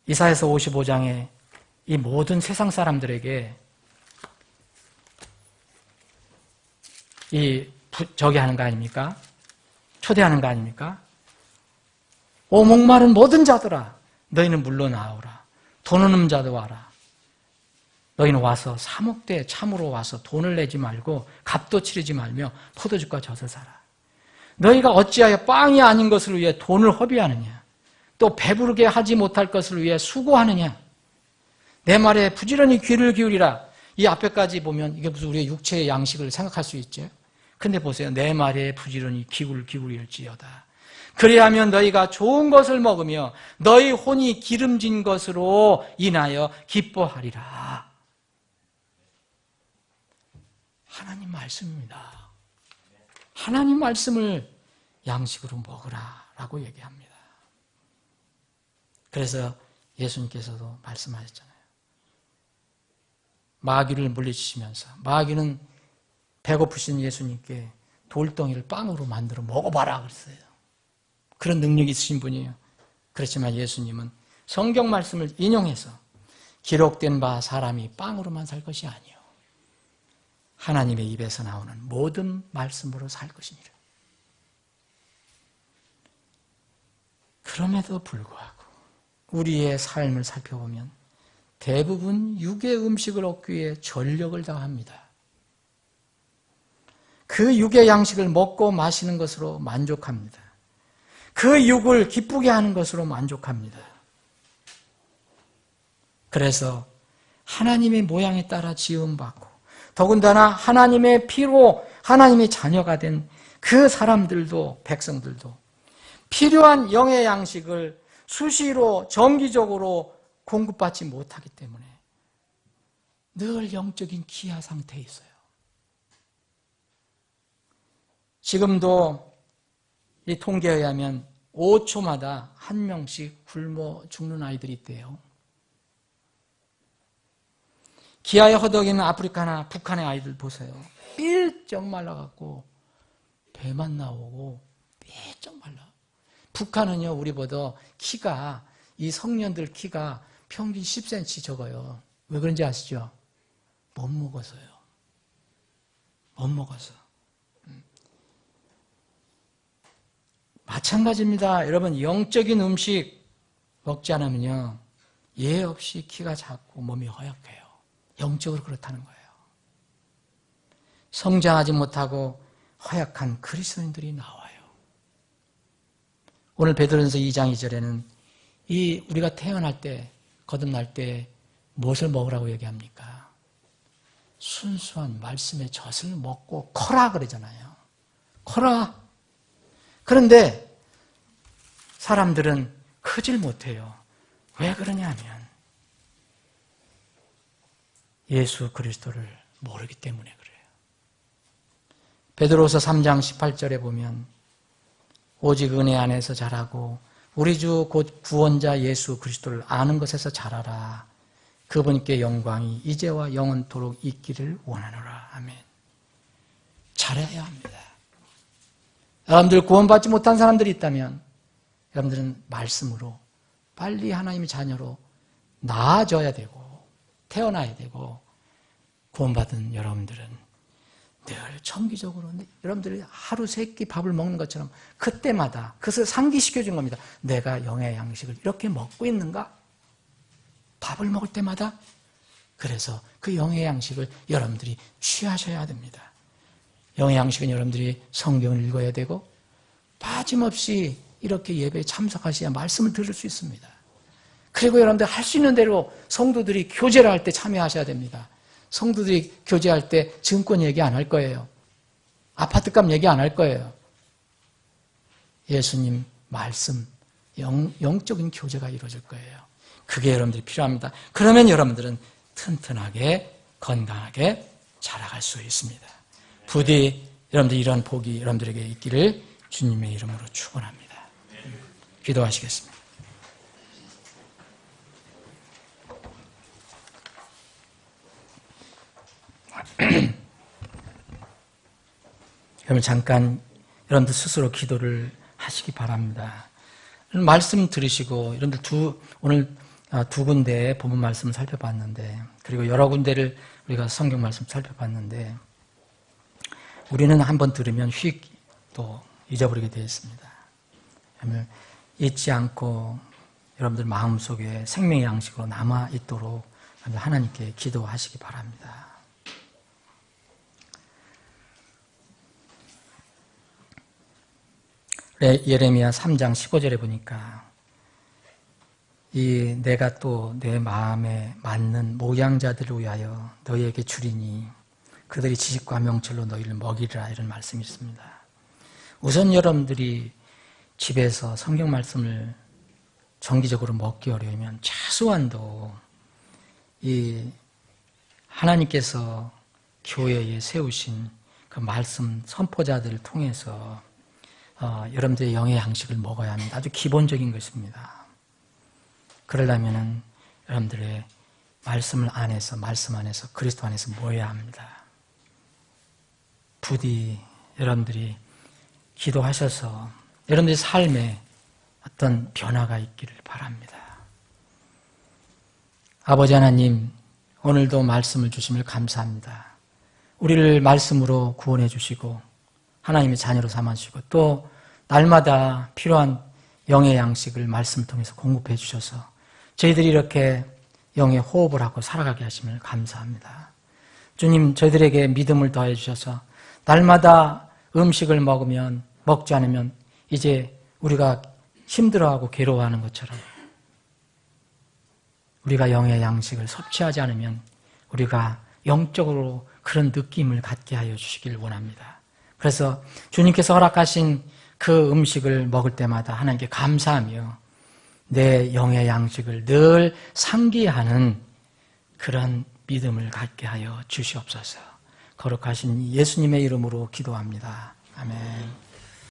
이사야서 55장에 이 모든 세상 사람들에게 저기 하는 거 아닙니까? 초대하는 거 아닙니까? 오 목마른 모든 자들아 너희는 물러나오라. 돈 없는 자도 와라. 너희는 와서 사목대에 참으로 와서 돈을 내지 말고 값도 치르지 말며 포도주과 젖어 사라. 너희가 어찌하여 빵이 아닌 것을 위해 돈을 허비하느냐? 또 배부르게 하지 못할 것을 위해 수고하느냐? 내 말에 부지런히 귀를 기울이라. 이 앞에까지 보면 이게 무슨 우리의 육체의 양식을 생각할 수 있죠. 근데 보세요. 내 말에 부지런히 귀를 기울일지어다. 그리하면 너희가 좋은 것을 먹으며 너희 혼이 기름진 것으로 인하여 기뻐하리라. 하나님 말씀입니다. 하나님 말씀을 양식으로 먹으라라고 얘기합니다. 그래서 예수님께서도 말씀하셨잖아요. 마귀를 물리치시면서 마귀는 배고프신 예수님께 돌덩이를 빵으로 만들어 먹어봐라 그랬어요. 그런 능력이 있으신 분이에요. 그렇지만 예수님은 성경 말씀을 인용해서 기록된 바 사람이 빵으로만 살 것이 아니요 하나님의 입에서 나오는 모든 말씀으로 살 것이니라. 그럼에도 불구하고 우리의 삶을 살펴보면 대부분 육의 음식을 얻기 위해 전력을 다합니다. 그 육의 양식을 먹고 마시는 것으로 만족합니다. 그 육을 기쁘게 하는 것으로 만족합니다. 그래서 하나님의 모양에 따라 지음받고 더군다나 하나님의 피로 하나님의 자녀가 된 그 사람들도 백성들도 필요한 영의 양식을 수시로 정기적으로 공급받지 못하기 때문에 늘 영적인 기아 상태에 있어요. 지금도 이 통계에 의하면 5초마다 한 명씩 굶어 죽는 아이들이 있대요. 기아에 허덕이는 아프리카나 북한의 아이들 보세요. 삘쩍 말라갖고 배만 나오고 삐쩍 말라. 북한은요 우리보다 키가 이 성년들 키가 평균 10cm 적어요. 왜 그런지 아시죠? 못 먹어서요. 못 먹어서. 마찬가지입니다. 여러분 영적인 음식 먹지 않으면요 예 없이 키가 작고 몸이 허약해요. 영적으로 그렇다는 거예요. 성장하지 못하고 허약한 그리스도인들이 나와요. 오늘 베드로전서 2장 2절에는 우리가 태어날 때 거듭날 때 무엇을 먹으라고 얘기합니까? 순수한 말씀의 젖을 먹고 커라 그러잖아요. 커라. 그런데 사람들은 크질 못해요. 왜 그러냐면 예수 그리스도를 모르기 때문에 그래요. 베드로서 3장 18절에 보면 오직 은혜 안에서 자라고 우리 주 곧 구원자 예수 그리스도를 아는 것에서 자라라. 그분께 영광이 이제와 영원토록 있기를 원하노라. 아멘. 자라야 합니다. 여러분들 구원받지 못한 사람들이 있다면 여러분들은 말씀으로 빨리 하나님의 자녀로 나아져야 되고 태어나야 되고 구원받은 여러분들은 늘 정기적으로 여러분들이 하루 3끼 밥을 먹는 것처럼 그때마다 그것을 상기시켜준 겁니다. 내가 영의 양식을 이렇게 먹고 있는가? 밥을 먹을 때마다. 그래서 그 영의 양식을 여러분들이 취하셔야 됩니다. 영의 양식은 여러분들이 성경을 읽어야 되고 빠짐없이 이렇게 예배에 참석하셔야 말씀을 들을 수 있습니다. 그리고 여러분들 할 수 있는 대로 성도들이 교제를 할 때 참여하셔야 됩니다. 성도들이 교제할 때 증권 얘기 안 할 거예요. 아파트값 얘기 안 할 거예요. 예수님 말씀, 영적인 교제가 이루어질 거예요. 그게 여러분들이 필요합니다. 그러면 여러분들은 튼튼하게 건강하게 자라갈 수 있습니다. 부디 여러분들 이런 복이 여러분들에게 있기를 주님의 이름으로 축원합니다. 기도하시겠습니다. 여러분 잠깐 여러분들 스스로 기도를 하시기 바랍니다. 말씀 들으시고 여러분들 오늘 두 군데 본문 말씀을 살펴봤는데 그리고 여러 군데를 우리가 성경 말씀 살펴봤는데 우리는 한번 들으면 휙 또 잊어버리게 되어 있습니다. 잊지 않고 여러분들 마음속에 생명의 양식으로 남아 있도록 하나님께 기도하시기 바랍니다. 예레미야 3장 15절에 보니까 내가 또 내 마음에 맞는 모양자들을 위하여 너희에게 주리니 그들이 지식과 명철로 너희를 먹이리라 이런 말씀이 있습니다. 우선 여러분들이 집에서 성경 말씀을 정기적으로 먹기 어려우면 최소한도 이 하나님께서 교회에 세우신 그 말씀 선포자들을 통해서 여러분들의 영의 양식을 먹어야 합니다. 아주 기본적인 것입니다. 그러려면은 여러분들의 말씀 안에서 그리스도 안에서 모여야 합니다. 부디 여러분들이 기도하셔서 여러분들의 삶에 어떤 변화가 있기를 바랍니다. 아버지 하나님, 오늘도 말씀을 주심을 감사합니다. 우리를 말씀으로 구원해 주시고 하나님의 자녀로 삼아주시고 또 날마다 필요한 영의 양식을 말씀을 통해서 공급해 주셔서 저희들이 이렇게 영의 호흡을 하고 살아가게 하심을 감사합니다. 주님, 저희들에게 믿음을 더해 주셔서 날마다 음식을 먹지 않으면 이제 우리가 힘들어하고 괴로워하는 것처럼 우리가 영의 양식을 섭취하지 않으면 우리가 영적으로 그런 느낌을 갖게 하여 주시길 원합니다. 그래서 주님께서 허락하신 그 음식을 먹을 때마다 하나님께 감사하며 내 영의 양식을 늘 상기하는 그런 믿음을 갖게 하여 주시옵소서. 거룩하신 예수님의 이름으로 기도합니다. 아멘.